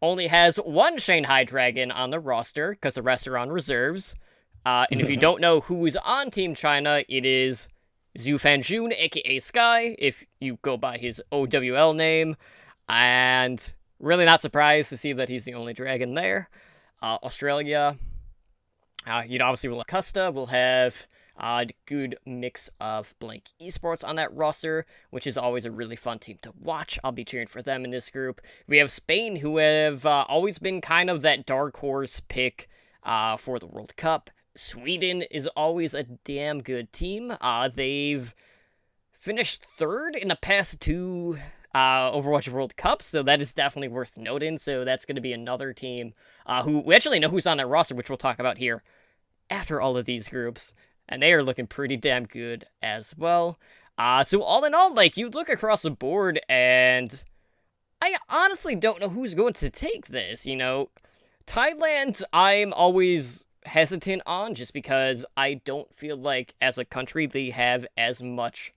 only has one Shanghai Dragon on the roster, because the rest are on reserves. And if you don't know who is on Team China, it is Zhu Fanjun, aka Sky, if you go by his OWL name, and really not surprised to see that he's the only dragon there. Australia, obviously we'll have Custa, we'll have a good mix of Blank Esports on that roster, which is always a really fun team to watch. I'll be cheering for them in this group. We have Spain, who have always been kind of that dark horse pick for the World Cup. Sweden is always a damn good team. They've finished third in the past two Overwatch World Cups, so that is definitely worth noting. So that's going to be another team who we actually know who's on that roster, which we'll talk about here after all of these groups, and they are looking pretty damn good as well. So all in all, you look across the board, and I honestly don't know who's going to take this. Thailand, I'm always hesitant on, just because I don't feel like as a country they have as much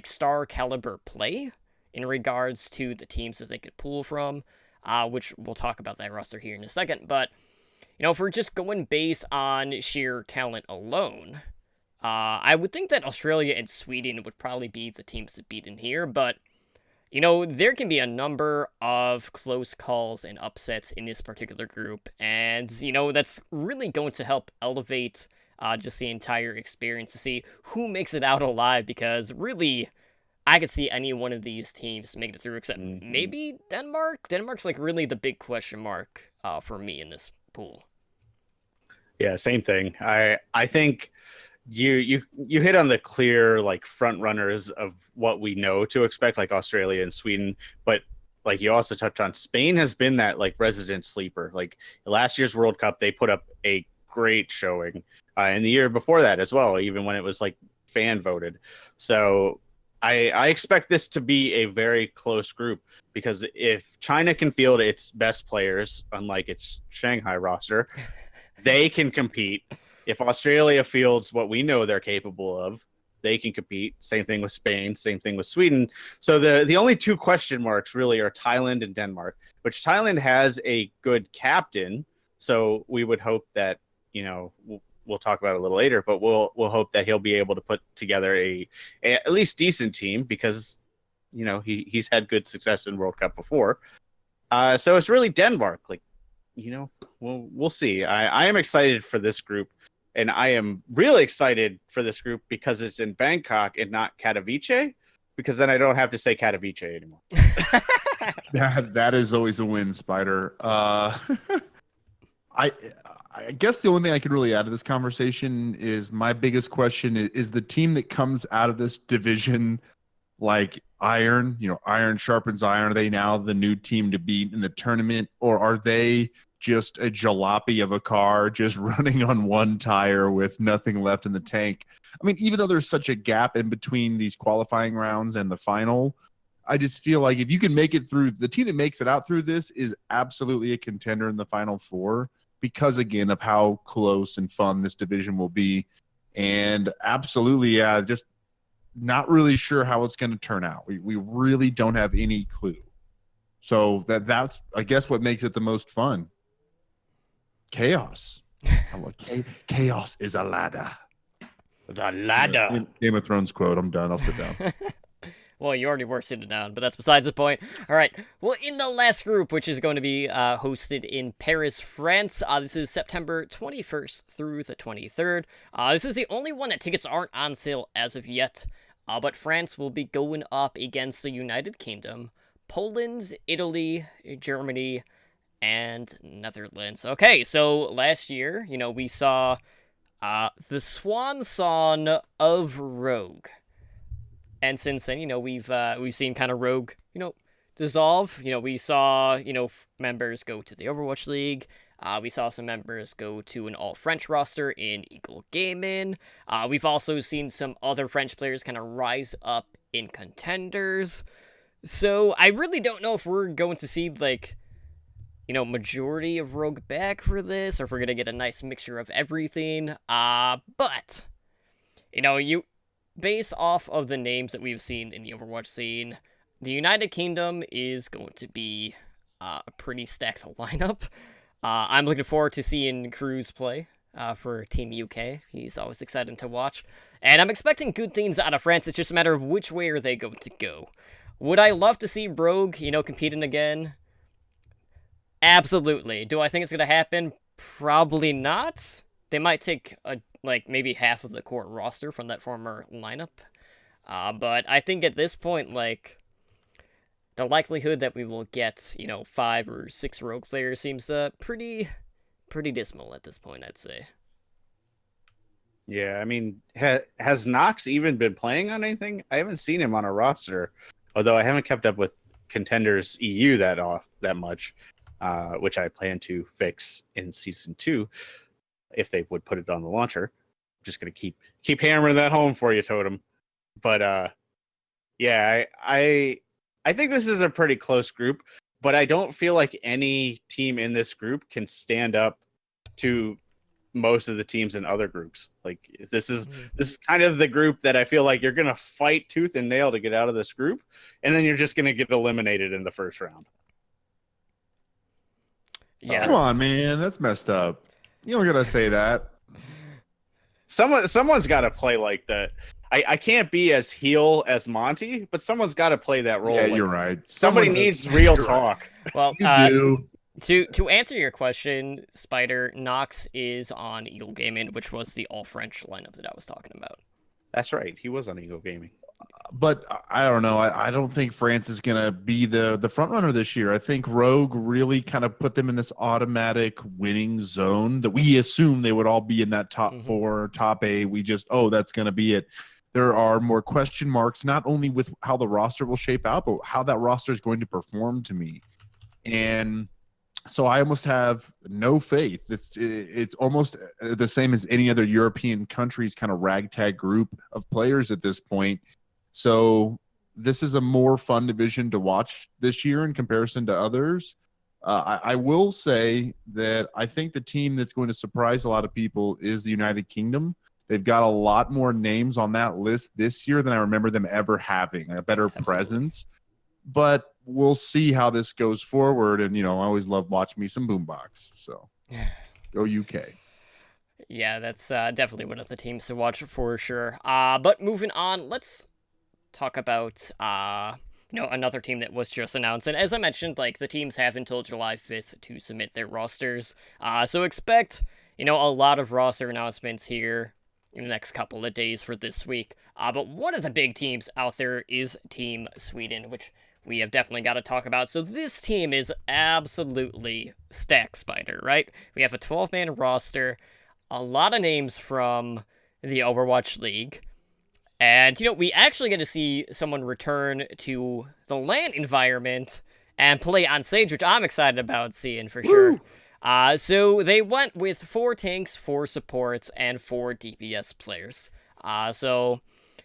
star caliber play in regards to the teams that they could pull from, which we'll talk about that roster here in a second. But if we're just going based on sheer talent alone, I would think that Australia and Sweden would probably be the teams to beat in here, but there can be a number of close calls and upsets in this particular group, and, that's really going to help elevate just the entire experience to see who makes it out alive, because really, I could see any one of these teams making it through, except maybe Denmark. Denmark's, really the big question mark for me in this pool. Yeah, same thing. I think you hit on the clear like front runners of what we know to expect, like Australia and Sweden, but like you also touched on, Spain has been that like resident sleeper. Like last year's World Cup, they put up a great showing, and the year before that as well, even when it was like fan voted. So I expect this to be a very close group, because if China can field its best players, unlike its Shanghai roster, they can compete. If Australia fields what we know they're capable of, they can compete. Same thing with Spain, same thing with Sweden. So the only two question marks really are Thailand and Denmark, which Thailand has a good captain. So we would hope that, we'll talk about it a little later, but we'll hope that he'll be able to put together a at least decent team, because he's had good success in World Cup before. So it's really Denmark. Like, we'll see. I am excited for this group, and I am really excited for this group because it's in Bangkok and not Katowice, because then I don't have to say Katowice anymore. That is always a win, Spider. I guess the only thing I could really add to this conversation is my biggest question is the team that comes out of this division like iron, iron sharpens iron. Are they now the new team to beat in the tournament, or are they just a jalopy of a car just running on one tire with nothing left in the tank? I mean, even though there's such a gap in between these qualifying rounds and the final, I just feel like if you can make it through, the team that makes it out through this is absolutely a contender in the Final Four, because, again, of how close and fun this division will be. And absolutely, just not really sure how it's going to turn out. We really don't have any clue. So that's, I guess, what makes it the most fun. Chaos. Chaos is a ladder. The ladder. Game of Thrones quote. I'm done. I'll sit down. Well, you already were sitting down, but that's besides the point. All right. Well, in the last group, which is going to be hosted in Paris, France, this is September 21st through the 23rd. This is the only one that tickets aren't on sale as of yet, but France will be going up against the United Kingdom, Poland, Italy, Germany, and Netherlands. Okay, so last year, we saw the swan song of Rogue. And since then, we've seen kind of Rogue, dissolve. We saw, members go to the Overwatch League. We saw some members go to an all-French roster in Eagle Gaming. We've also seen some other French players kind of rise up in contenders. So I really don't know if we're going to see, majority of Rogue back for this, or if we're going to get a nice mixture of everything. But, based off of the names that we've seen in the Overwatch scene, the United Kingdom is going to be a pretty stacked lineup. I'm looking forward to seeing Cruz play for Team UK. He's always exciting to watch. And I'm expecting good things out of France. It's just a matter of which way are they going to go. Would I love to see Rogue, competing again? Absolutely. Do I think it's going to happen? Probably not. They might take maybe half of the core roster from that former lineup. But I think at this point, the likelihood that we will get, 5 or 6 Rogue players seems pretty dismal at this point, I'd say. Yeah, I mean, has Nox even been playing on anything? I haven't seen him on a roster, although I haven't kept up with Contenders EU that much, which I plan to fix in Season 2. If they would put it on the launcher. I'm just gonna keep hammering that home for you, Totem. But yeah, I think this is a pretty close group, but I don't feel like any team in this group can stand up to most of the teams in other groups. Like this is kind of the group that I feel like you're gonna fight tooth and nail to get out of this group, and then you're just gonna get eliminated in the first round. Yeah. Come on, man, that's messed up. You don't gotta say that. Someone's got to play like that. I can't be as heel as Monty, but someone's got to play that role. Yeah, you're right. Somebody needs real talk. Well, you do. To answer your question, Spider, Nox is on Eagle Gaming, which was the all-French lineup that I was talking about. That's right. He was on Eagle Gaming. But I don't know. I don't think France is going to be the front runner this year. I think Rogue really kind of put them in this automatic winning zone that we assume they would all be in that top four, top eight. We just, that's going to be it. There are more question marks, not only with how the roster will shape out, but how that roster is going to perform to me. And so I almost have no faith. It's almost the same as any other European country's kind of ragtag group of players at this point. So this is a more fun division to watch this year in comparison to others. I will say that I think the team that's going to surprise a lot of people is the United Kingdom. They've got a lot more names on that list this year than I remember them ever having, a better presence. But we'll see how this goes forward. And, I always love watching me some Boombox. So go UK. Yeah, that's definitely one of the teams to watch for sure. But moving on, let's talk about another team that was just announced. And as I mentioned, like, the teams have until July 5th to submit their rosters. So expect, a lot of roster announcements here in the next couple of days for this week. But one of the big teams out there is Team Sweden, which we have definitely got to talk about. So this team is absolutely stack spider, right? We have a 12-man roster, a lot of names from the Overwatch League. And, we actually get to see someone return to the LAN environment and play on stage, which I'm excited about seeing for sure. So they went with 4 tanks, 4 supports, and 4 DPS players. So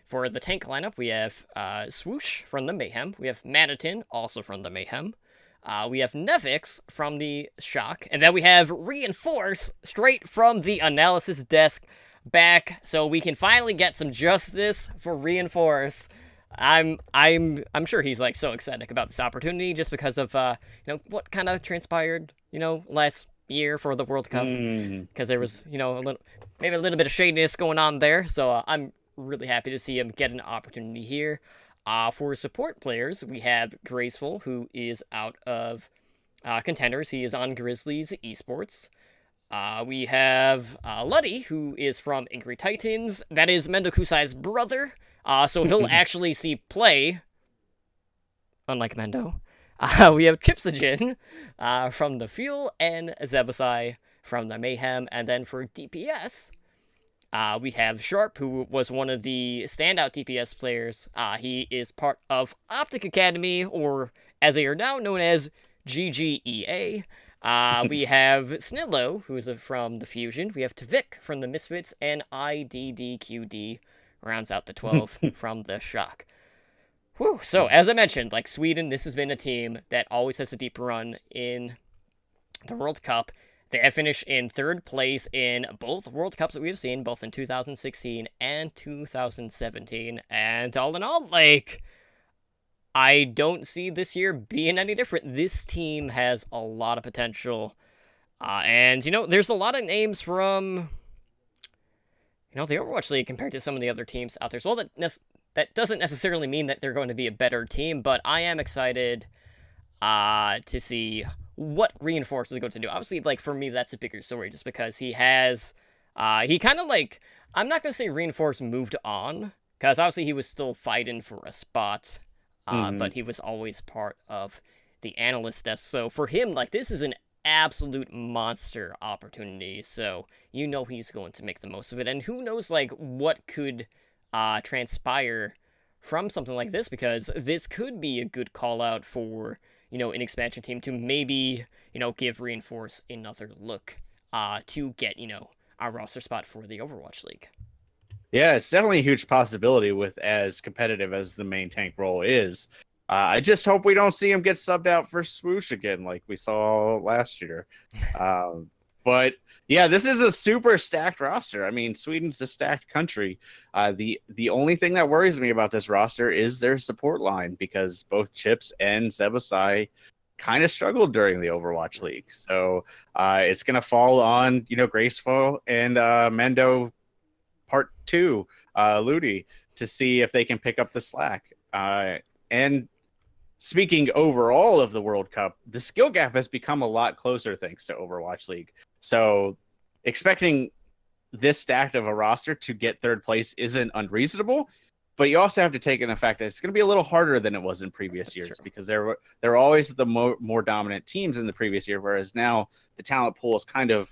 for the tank lineup, we have Swoosh from the Mayhem. We have Manitin, also from the Mayhem. We have Nevix from the Shock. And then we have Reinforce straight from the analysis desk back, so we can finally get some justice for Reinforce. I'm sure he's like so ecstatic about this opportunity just because of what kind of transpired last year for the World Cup, because there was maybe a little bit of shadiness going on there. So I'm really happy to see him get an opportunity here. For support players, we have Graceful, who is out of Contenders. He is on Grizzlies Esports. We have Luddy, who is from Angry Titans. That is Mendo Kusai's brother. So he'll actually see play, unlike Mendo. We have Chipsogen from the Fuel, and Zebasai from the Mayhem. And then for DPS, we have Sharp, who was one of the standout DPS players. He is part of Optic Academy, or as they are now known as GGEA. We have Snillo, who is from the Fusion. We have Tvik from the Misfits, and IDDQD rounds out the 12 from the Shock. Whew. So, as I mentioned, like Sweden, this has been a team that always has a deep run in the World Cup. They have finished in 3rd place in both World Cups that we have seen, both in 2016 and 2017. And all in all, I don't see this year being any different. This team has a lot of potential. And, there's a lot of names from, the Overwatch League compared to some of the other teams out there. So, that doesn't necessarily mean that they're going to be a better team, but I am excited to see what Reinforce is going to do. Obviously, for me, that's a bigger story just because he has, he kind of I'm not going to say Reinforce moved on, because obviously he was still fighting for a spot. But he was always part of the analyst desk. So for him, this is an absolute monster opportunity. So he's going to make the most of it. And who knows, what could transpire from something like this, because this could be a good call out for, an expansion team to maybe, give Reinforce another look to get, a roster spot for the Overwatch League. Yeah, it's definitely a huge possibility with as competitive as the main tank role is. I just hope we don't see him get subbed out for Swoosh again like we saw last year. But yeah, this is a super stacked roster. I mean, Sweden's a stacked country. The only thing that worries me about this roster is their support line, because both Chips and Zebasai kind of struggled during the Overwatch League. So it's going to fall on, Graceful and Mendo Part 2, Ludi, to see if they can pick up the slack. And speaking overall of the World Cup, the skill gap has become a lot closer thanks to Overwatch League. So expecting this stacked of a roster to get 3rd place isn't unreasonable. But you also have to take in the fact that it's going to be a little harder than it was in previous years, true. because there were always the more dominant teams in the previous year, whereas now the talent pool is kind of,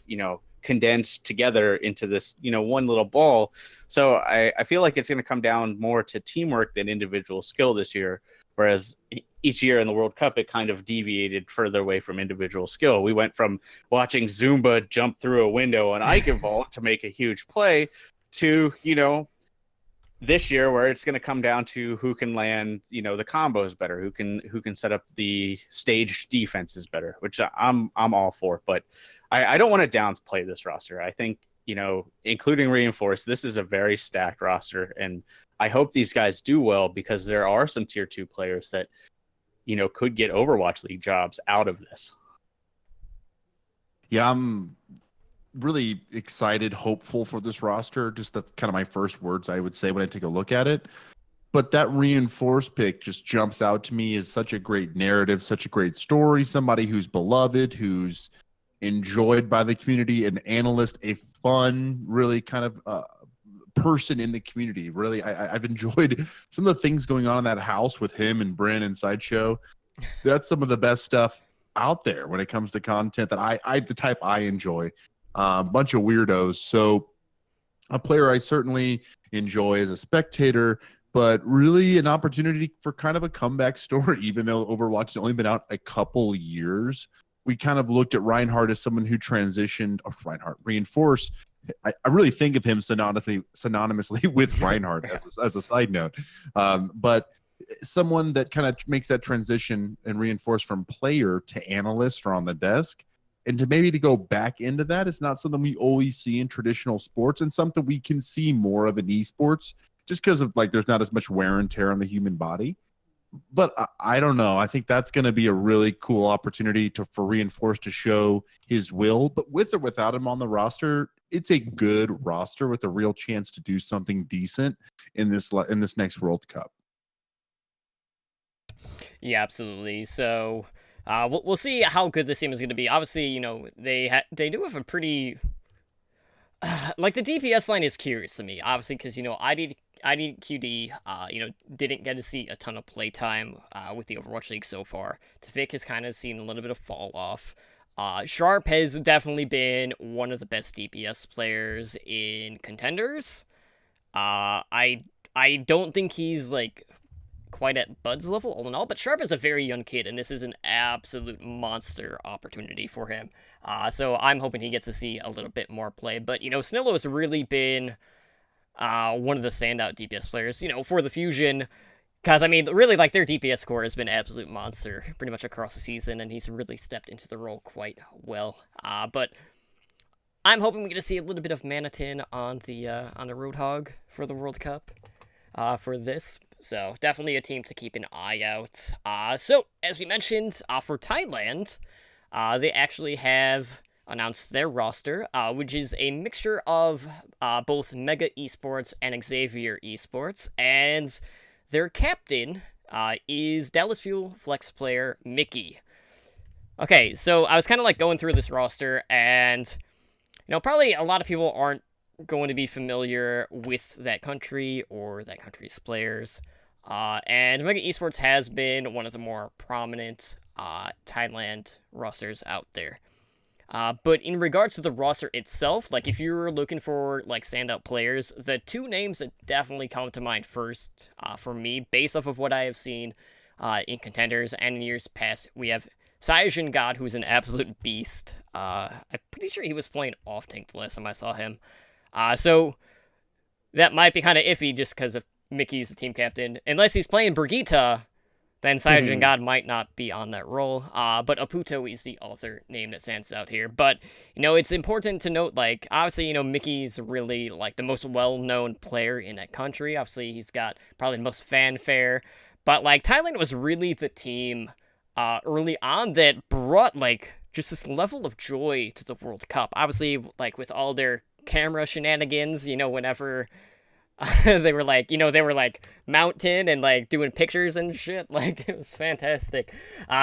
condensed together into this, one little ball. So I feel like it's going to come down more to teamwork than individual skill this year. Whereas each year in the World Cup, it kind of deviated further away from individual skill. We went from watching Zumba jump through a window on Eichenwald to make a huge play to, this year where it's going to come down to who can land, the combos better, who can set up the staged defenses better, which I'm all for. But I don't want to downplay this roster. I think, including Reinforced, this is a very stacked roster, and I hope these guys do well, because there are some tier 2 players that, could get Overwatch League jobs out of this. Yeah, I'm really excited, hopeful for this roster. Just that's kind of my first words I would say when I take a look at it. But that Reinforced pick just jumps out to me as such a great narrative, such a great story, somebody who's beloved, who's enjoyed by the community, an analyst, a fun, really kind of person in the community. Really, I've enjoyed some of the things going on in that house with him and Bryn and Sideshow. That's some of the best stuff out there when it comes to content that I the type I enjoy. Bunch of weirdos. So a player I certainly enjoy as a spectator, but really an opportunity for kind of a comeback story, even though Overwatch has only been out a couple years. We kind of looked at Reinhardt as someone who transitioned, Reinforced. I really think of him synonymously with Reinhardt as a side note. But someone that kind of makes that transition and Reinforced from player to analyst or on the desk. And to go back into that is not something we always see in traditional sports, and something we can see more of in esports just because of there's not as much wear and tear on the human body. But I don't know. I think that's going to be a really cool opportunity for Reinforced to show his will. But with or without him on the roster, it's a good roster with a real chance to do something decent in this next World Cup. Yeah, absolutely. So we'll see how good this team is going to be. Obviously, they do have a pretty the DPS line is curious to me. Obviously, because IDQD, didn't get to see a ton of playtime with the Overwatch League so far. Tavik has kind of seen a little bit of fall off. Sharp has definitely been one of the best DPS players in contenders. I don't think he's quite at Bud's level all in all, but Sharp is a very young kid, and this is an absolute monster opportunity for him. So I'm hoping he gets to see a little bit more play. But, Snillo has really been one of the standout DPS players, for the Fusion, because, really, their DPS core has been absolute monster pretty much across the season, and he's really stepped into the role quite well. But I'm hoping we get to see a little bit of Manitin on the Roadhog for the World Cup for this. So definitely a team to keep an eye out. So as we mentioned, for Thailand, they actually have announced their roster, which is a mixture of both Mega Esports and Xavier Esports, and their captain is Dallas Fuel Flex player Mickey. Okay, so I was kind of going through this roster, and probably a lot of people aren't going to be familiar with that country or that country's players. And Mega Esports has been one of the more prominent Thailand rosters out there. But in regards to the roster itself, if you're looking for standout players, the two names that definitely come to mind first for me, based off of what I have seen in contenders and in years past, we have Saiyajin God, who's an absolute beast. I'm pretty sure he was playing off tank the last time I saw him. So that might be kind of iffy just because of Mickey's the team captain. Unless he's playing Brigitte, then Saiyajin God might not be on that role. But Aputo is the other name that stands out here. But, it's important to note, obviously, Mickey's really, the most well-known player in that country. Obviously, he's got probably the most fanfare. But, Thailand was really the team early on that brought, just this level of joy to the World Cup. Obviously, with all their camera shenanigans, whenever they were mountain and doing pictures and shit, it was fantastic.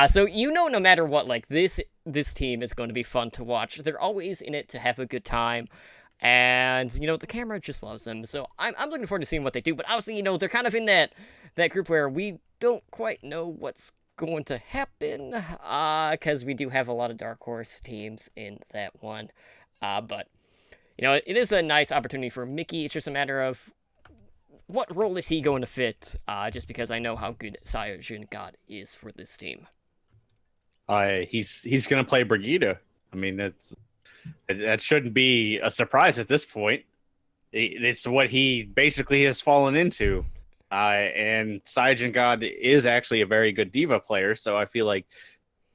So no matter what, this team is going to be fun to watch. They're always in it to have a good time. And, the camera just loves them. So I'm looking forward to seeing what they do. But obviously, they're kind of in that group where we don't quite know what's going to happen. Because we do have a lot of dark horse teams in that one. But, it is a nice opportunity for Mickey. It's just a matter of what role is he going to fit? Just because I know how good Sayajin God is for this team. He's going to play Brigida. I mean, that shouldn't be a surprise at this point. It's what he basically has fallen into. And Sayajin God is actually a very good diva player, so I feel like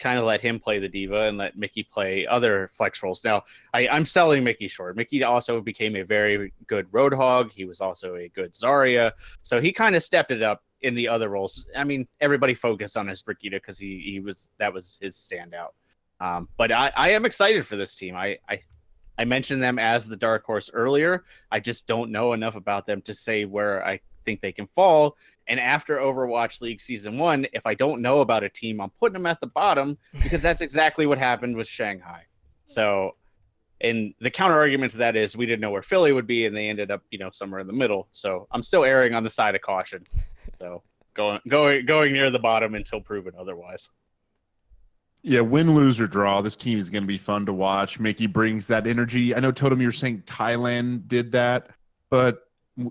kind of let him play the diva and let Mickey play other flex roles. Now, I'm selling Mickey short. Mickey also became a very good Roadhog. He was also a good Zarya. So he kind of stepped it up in the other roles. I mean, everybody focused on his Brigida because that was his standout. But I am excited for this team. I mentioned them as the dark horse earlier. I just don't know enough about them to say where I think they can fall. And after Overwatch League Season 1, if I don't know about a team, I'm putting them at the bottom because that's exactly what happened with Shanghai. So, and the counter argument to that is we didn't know where Philly would be, and they ended up, somewhere in the middle. So I'm still erring on the side of caution. So going near the bottom until proven otherwise. Yeah, win, lose, or draw, this team is going to be fun to watch. Mickey brings that energy. I know, Totem, you're saying Thailand did that, but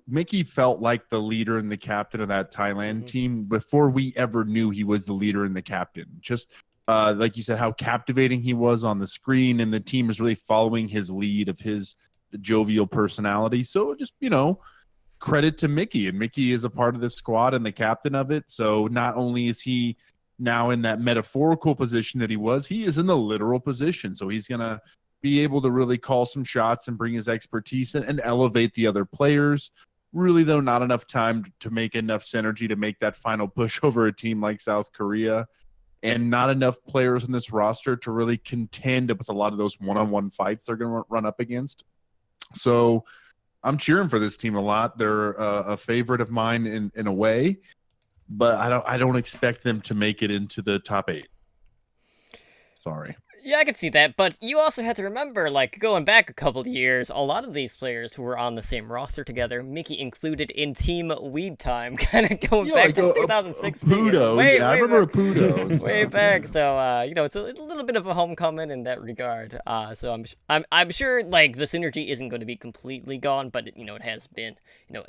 Mickey felt like the leader and the captain of that Thailand team before we ever knew he was the leader and the captain. Just like you said, how captivating he was on the screen, and the team is really following his lead of his jovial personality. So just, credit to Mickey. And Mickey is a part of this squad and the captain of it. So not only is he now in that metaphorical position that he is in the literal position. So he's going to be able to really call some shots and bring his expertise and elevate the other players. Really, though, not enough time to make enough synergy to make that final push over a team like South Korea, and not enough players in this roster to really contend with a lot of those one-on-one fights they're going to run up against. So I'm cheering for this team a lot. They're a favorite of mine in a way, but I don't expect them to make it into the top 8. Sorry. Yeah, I can see that, but you also have to remember, going back a couple of years, a lot of these players who were on the same roster together, Mickey included in Team Weed Time, kind of going back to 2016. Pudo. I remember Pudo. Way back, so, it's a little bit of a homecoming in that regard. So I'm sure, the synergy isn't going to be completely gone, but, it has been,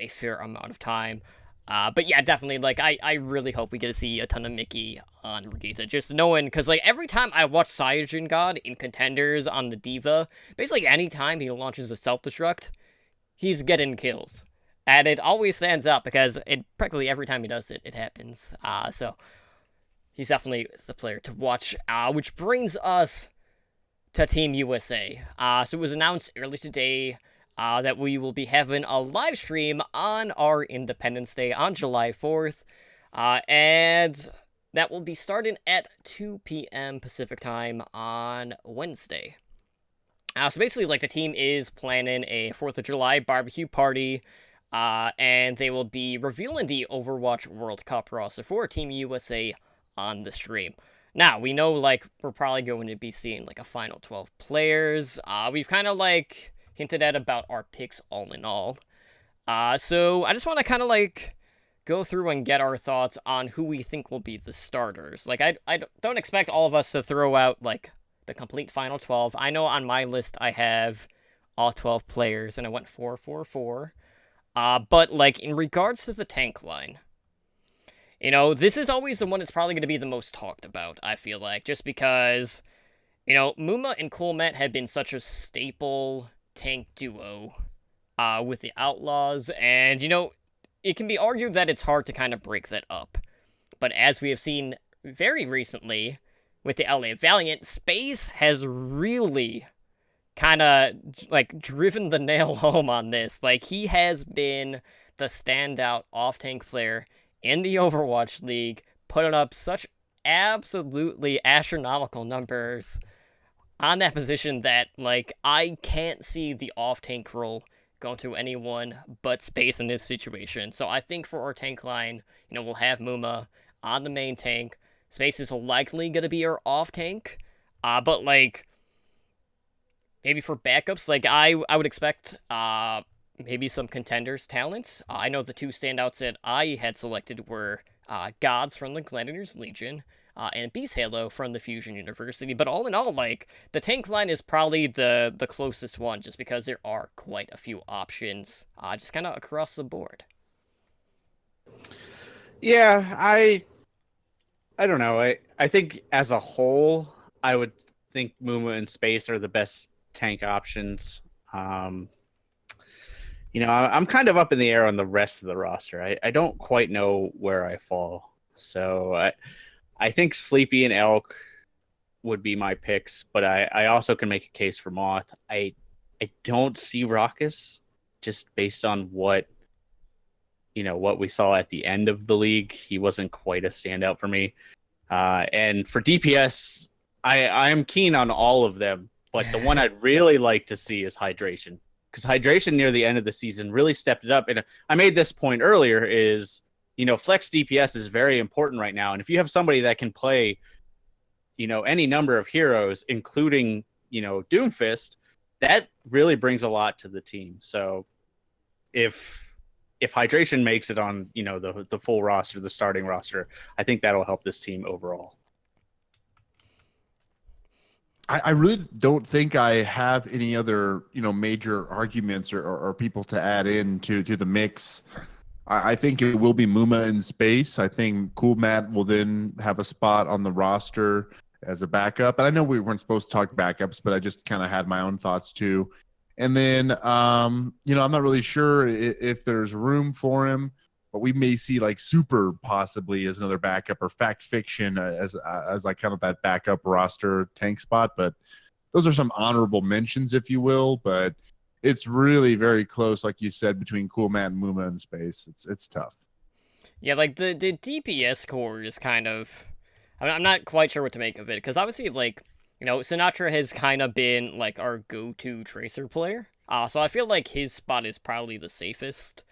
a fair amount of time. But yeah, definitely, I really hope we get to see a ton of Mickey on Regita, just knowing, because, every time I watch Sayajin God in Contenders on the Diva, basically any time he launches a self-destruct, he's getting kills. And it always stands out, because practically every time he does it, it happens. So, he's definitely the player to watch, which brings us to Team USA. So it was announced early today that we will be having a live stream on our Independence Day on July 4th, and that will be starting at 2 p.m. Pacific time on Wednesday. So basically, the team is planning a 4th of July barbecue party, and they will be revealing the Overwatch World Cup roster for Team USA on the stream. Now, we know, we're probably going to be seeing, a final 12 players. We've kind of, hinted at about our picks all in all. So I just want to kind of go through and get our thoughts on who we think will be the starters. I don't expect all of us to throw out the complete final 12. I know on my list I have all 12 players and I went 4-4-4. But in regards to the tank line, this is always the one that's probably going to be the most talked about, I feel like, just because, Muma and Coolmet have been such a staple tank duo with the Outlaws, and it can be argued that it's hard to kind of break that up, but as we have seen very recently with the LA Valiant, Space has really kind of driven the nail home on this. He has been the standout off-tank player in the Overwatch League, putting up such absolutely astronomical numbers on that position that, I can't see the off-tank role going to anyone but Space in this situation. So I think for our tank line, we'll have Muma on the main tank. Space is likely going to be our off-tank. But, maybe for backups, like I would expect maybe some contenders talent. I know the two standouts that I had selected were Gods from the Gladiators Legion. And Beast Halo from the Fusion University, but all in all, like the tank line is probably the closest one, just because there are quite a few options, just kind of across the board. Yeah, I don't know. I think as a whole, I would think Muma and Space are the best tank options. I'm kind of up in the air on the rest of the roster. I don't quite know where I fall. So I think Sleepy and Elk would be my picks, but I also can make a case for Moth. I don't see Raucus just based on what we saw at the end of the league. He wasn't quite a standout for me. And for DPS, I am keen on all of them, but the one I'd really like to see is Hydration, because Hydration near the end of the season really stepped it up. And I made this point earlier is, flex DPS is very important right now. And if you have somebody that can play, any number of heroes, including, Doomfist, that really brings a lot to the team. So if Hydration makes it on, the full roster, the starting roster, I think that'll help this team overall. I really don't think I have any other, major arguments or people to add in to the mix. I think it will be Muma in Space. I think Cool Matt will then have a spot on the roster as a backup. And I know we weren't supposed to talk backups, but I just kind of had my own thoughts too. And then, I'm not really sure if there's room for him, but we may see like Super possibly as another backup, or Fact Fiction as like kind of that backup roster tank spot. But those are some honorable mentions, if you will. But it's really very close, like you said, between Cool Matt and Muma in Space. It's tough. Yeah, like the DPS core is kind of, I'm not quite sure what to make of it, because obviously, like, Sinatra has kind of been like our go-to Tracer player. So I feel like his spot is probably the safest,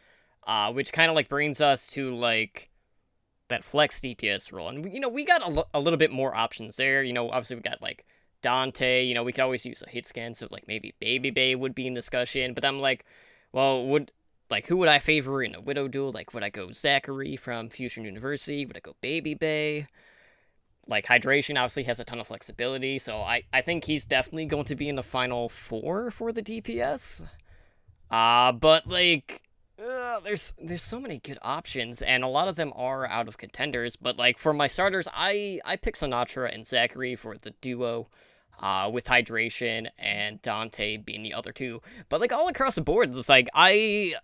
which kind of like brings us to like that flex DPS role. And we got a little bit more options there. Obviously we got like Dante. We could always use a hit scan, so like maybe Baby Bay would be in discussion. But I'm like, well, who would I favor in a Widow duel? Like, would I go Zachary from Fusion University? Would I go Baby Bay? Like, Hydration obviously has a ton of flexibility, so I think he's definitely going to be in the final four for the DPS. But like, there's so many good options, and a lot of them are out of contenders. But like for my starters, I pick Sinatra and Zachary for the duo, with Hydration and Dante being the other two. But like all across the board, it's like I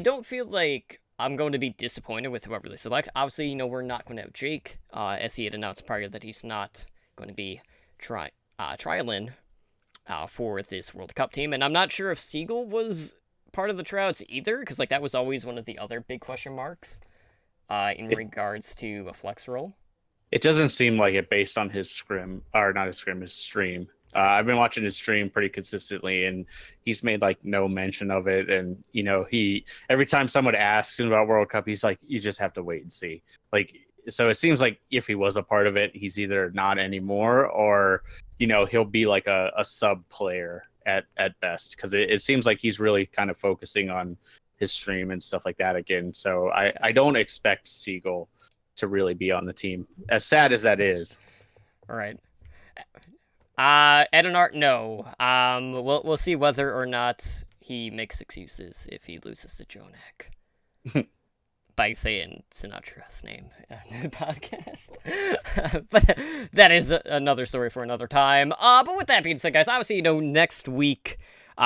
don't feel like I'm going to be disappointed with whoever they select. Obviously, we're not going to have Jake, as he had announced prior that he's not going to be trialing for this World Cup team. And I'm not sure if Siegel was part of the tryouts either, because like that was always one of the other big question marks in regards to a flex role. It doesn't seem like it based on his scrim, or not his scrim, his stream. I've been watching his stream pretty consistently, and he's made like no mention of it. And he every time someone asks him about World Cup, he's like, "You just have to wait and see." Like, so it seems like if he was a part of it, he's either not anymore, or he'll be like a sub player at best, because it seems like he's really kind of focusing on his stream and stuff like that again. So I don't expect Siegel to really be on the team, as sad as that is. All right. Edenart, no. We'll see whether or not he makes excuses if he loses to Jonak by saying Sinatra's name in the podcast. But that is another story for another time. But with that being said, guys, obviously, next week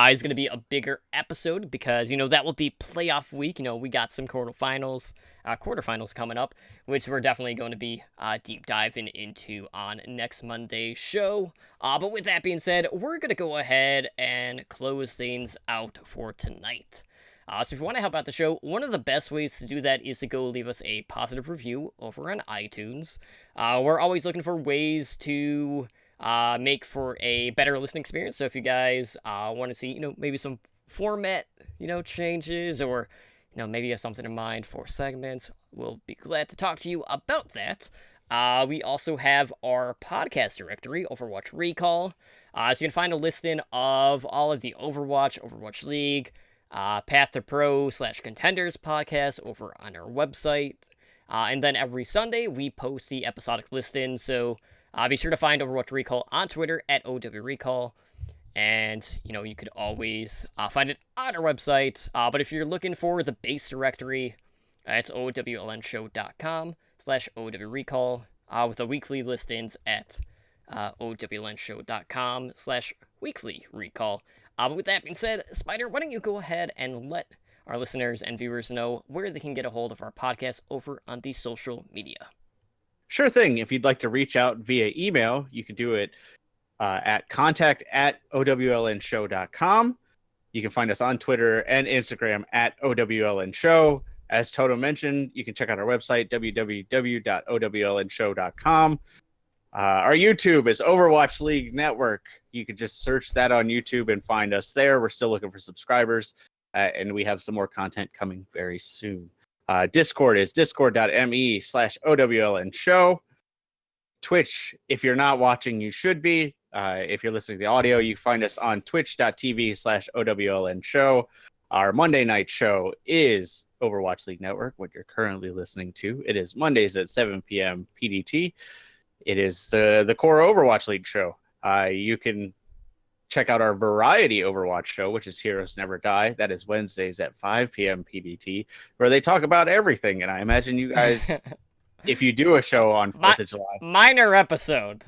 is going to be a bigger episode, because, that will be playoff week. We got some quarterfinals coming up, which we're definitely going to be deep diving into on next Monday's show. But with that being said, we're going to go ahead and close things out for tonight. So if you want to help out the show, one of the best ways to do that is to go leave us a positive review over on iTunes. We're always looking for ways to make for a better listening experience. So if you guys want to see, maybe some format, changes, or maybe you have something in mind for segments, we'll be glad to talk to you about that. We also have our podcast directory, Overwatch Recall. So you can find a listing of all of the Overwatch League, Path to Pro / Contenders podcast over on our website. And then every Sunday, we post the episodic listing. So be sure to find Overwatch Recall on Twitter at OW Recall. And, you could always find it on our website. But if you're looking for the base directory, it's owlnshow.com /OW Recall, with the weekly listings at owlnshow.com /weekly recall. But with that being said, Spider, why don't you go ahead and let our listeners and viewers know where they can get a hold of our podcast over on the social media. Sure thing. If you'd like to reach out via email, you can do it at contact@owlnshow.com. You can find us on Twitter and Instagram at owlnshow. As Toto mentioned, you can check out our website, www.owlnshow.com. Our YouTube is Overwatch League Network. You can just search that on YouTube and find us there. We're still looking for subscribers, and we have some more content coming very soon. Discord is discord.me/OWLNshow. Twitch, if you're not watching, you should be. If you're listening to the audio, you can find us on twitch.tv/OWLNshow. Our Monday night show is Overwatch League Network, what you're currently listening to. It is Mondays at 7 p.m. PDT. It is the core Overwatch League show. You can check out our variety Overwatch show, which is Heroes Never Die. That is Wednesdays at 5 p.m. PDT, where they talk about everything. And I imagine you guys, if you do a show on 4th of July. Minor episode.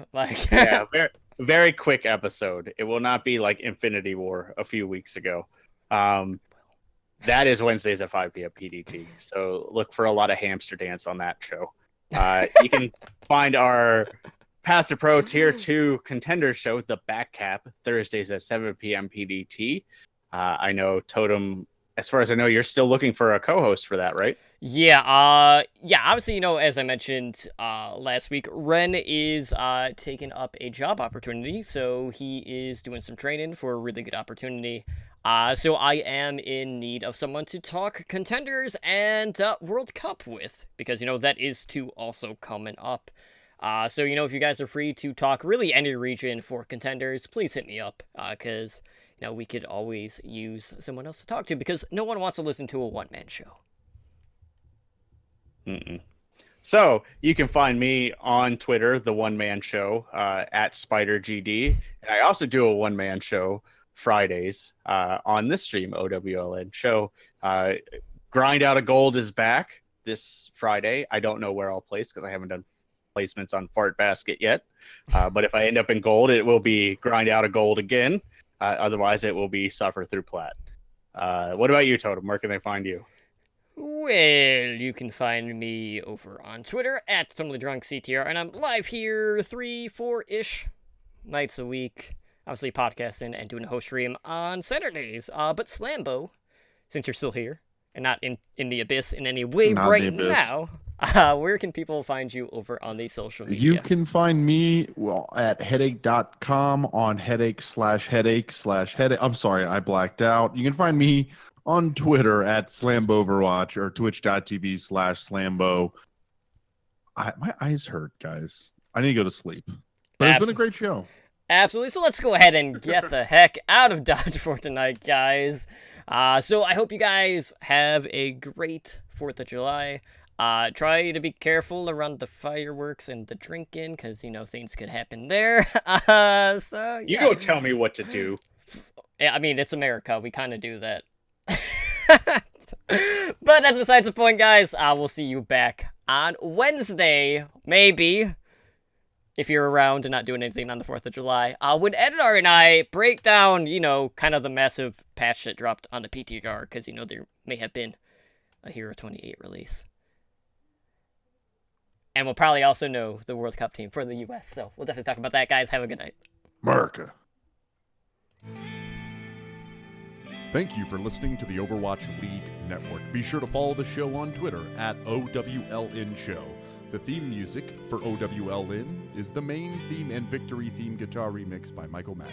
Yeah, very, very quick episode. It will not be like Infinity War a few weeks ago. That is Wednesdays at 5 p.m. PDT. So look for a lot of hamster dance on that show. You can find our Path to Pro Tier 2 Contender show, The Back Cap, Thursdays at 7 p.m. PDT. I know, Totem, as far as I know, you're still looking for a co-host for that, right? Yeah, obviously, as I mentioned last week, Ren is taking up a job opportunity, so he is doing some training for a really good opportunity. So I am in need of someone to talk Contenders and World Cup with, because, that is too also coming up. So, if you guys are free to talk really any region for Contenders, please hit me up, because, we could always use someone else to talk to, because no one wants to listen to a one-man show. Mm-mm. So you can find me on Twitter, the One Man Show, at SpiderGD. And I also do a one man show Fridays on this stream, OWLN Show. Grind Out of Gold is back this Friday. I don't know where I'll place because I haven't done placements on Fart Basket yet. But if I end up in gold, it will be Grind Out of Gold again. Otherwise, it will be Suffer Through Plat. What about you, Totem? Where can they find you? Well, you can find me over on Twitter at StumblyDrunkCTR, and I'm live here 3-4-ish nights a week. Obviously podcasting and doing a host stream on Saturdays. But Slambo, since you're still here and not in the abyss in any way Not right the abyss. now, where can people find you over on the social media? You can find me at headache.com on headache/headache/headache. I'm sorry, I blacked out. You can find me on Twitter at SlamboOverwatch or twitch.tv/Slambo. My eyes hurt, guys. I need to go to sleep. But it's been a great show. Absolutely. So let's go ahead and get the heck out of Dodge for tonight, guys. So I hope you guys have a great 4th of July. Try to be careful around the fireworks and the drinking, because, things could happen there. So You go tell me what to do. Yeah, I mean, it's America. We kind of do that. But that's besides the point, guys. We'll see you back on Wednesday, maybe, if you're around and not doing anything on the 4th of July. When Editor and I break down, kind of the massive patch that dropped on the PTR, because, there may have been a Hero 28 release. And we'll probably also know the World Cup team for the U.S., so we'll definitely talk about that, guys. Have a good night. America. Thank you for listening to the Overwatch League Network. Be sure to follow the show on Twitter at OWLN Show. The theme music for OWLN is the main theme and victory theme guitar remix by Michael Mack.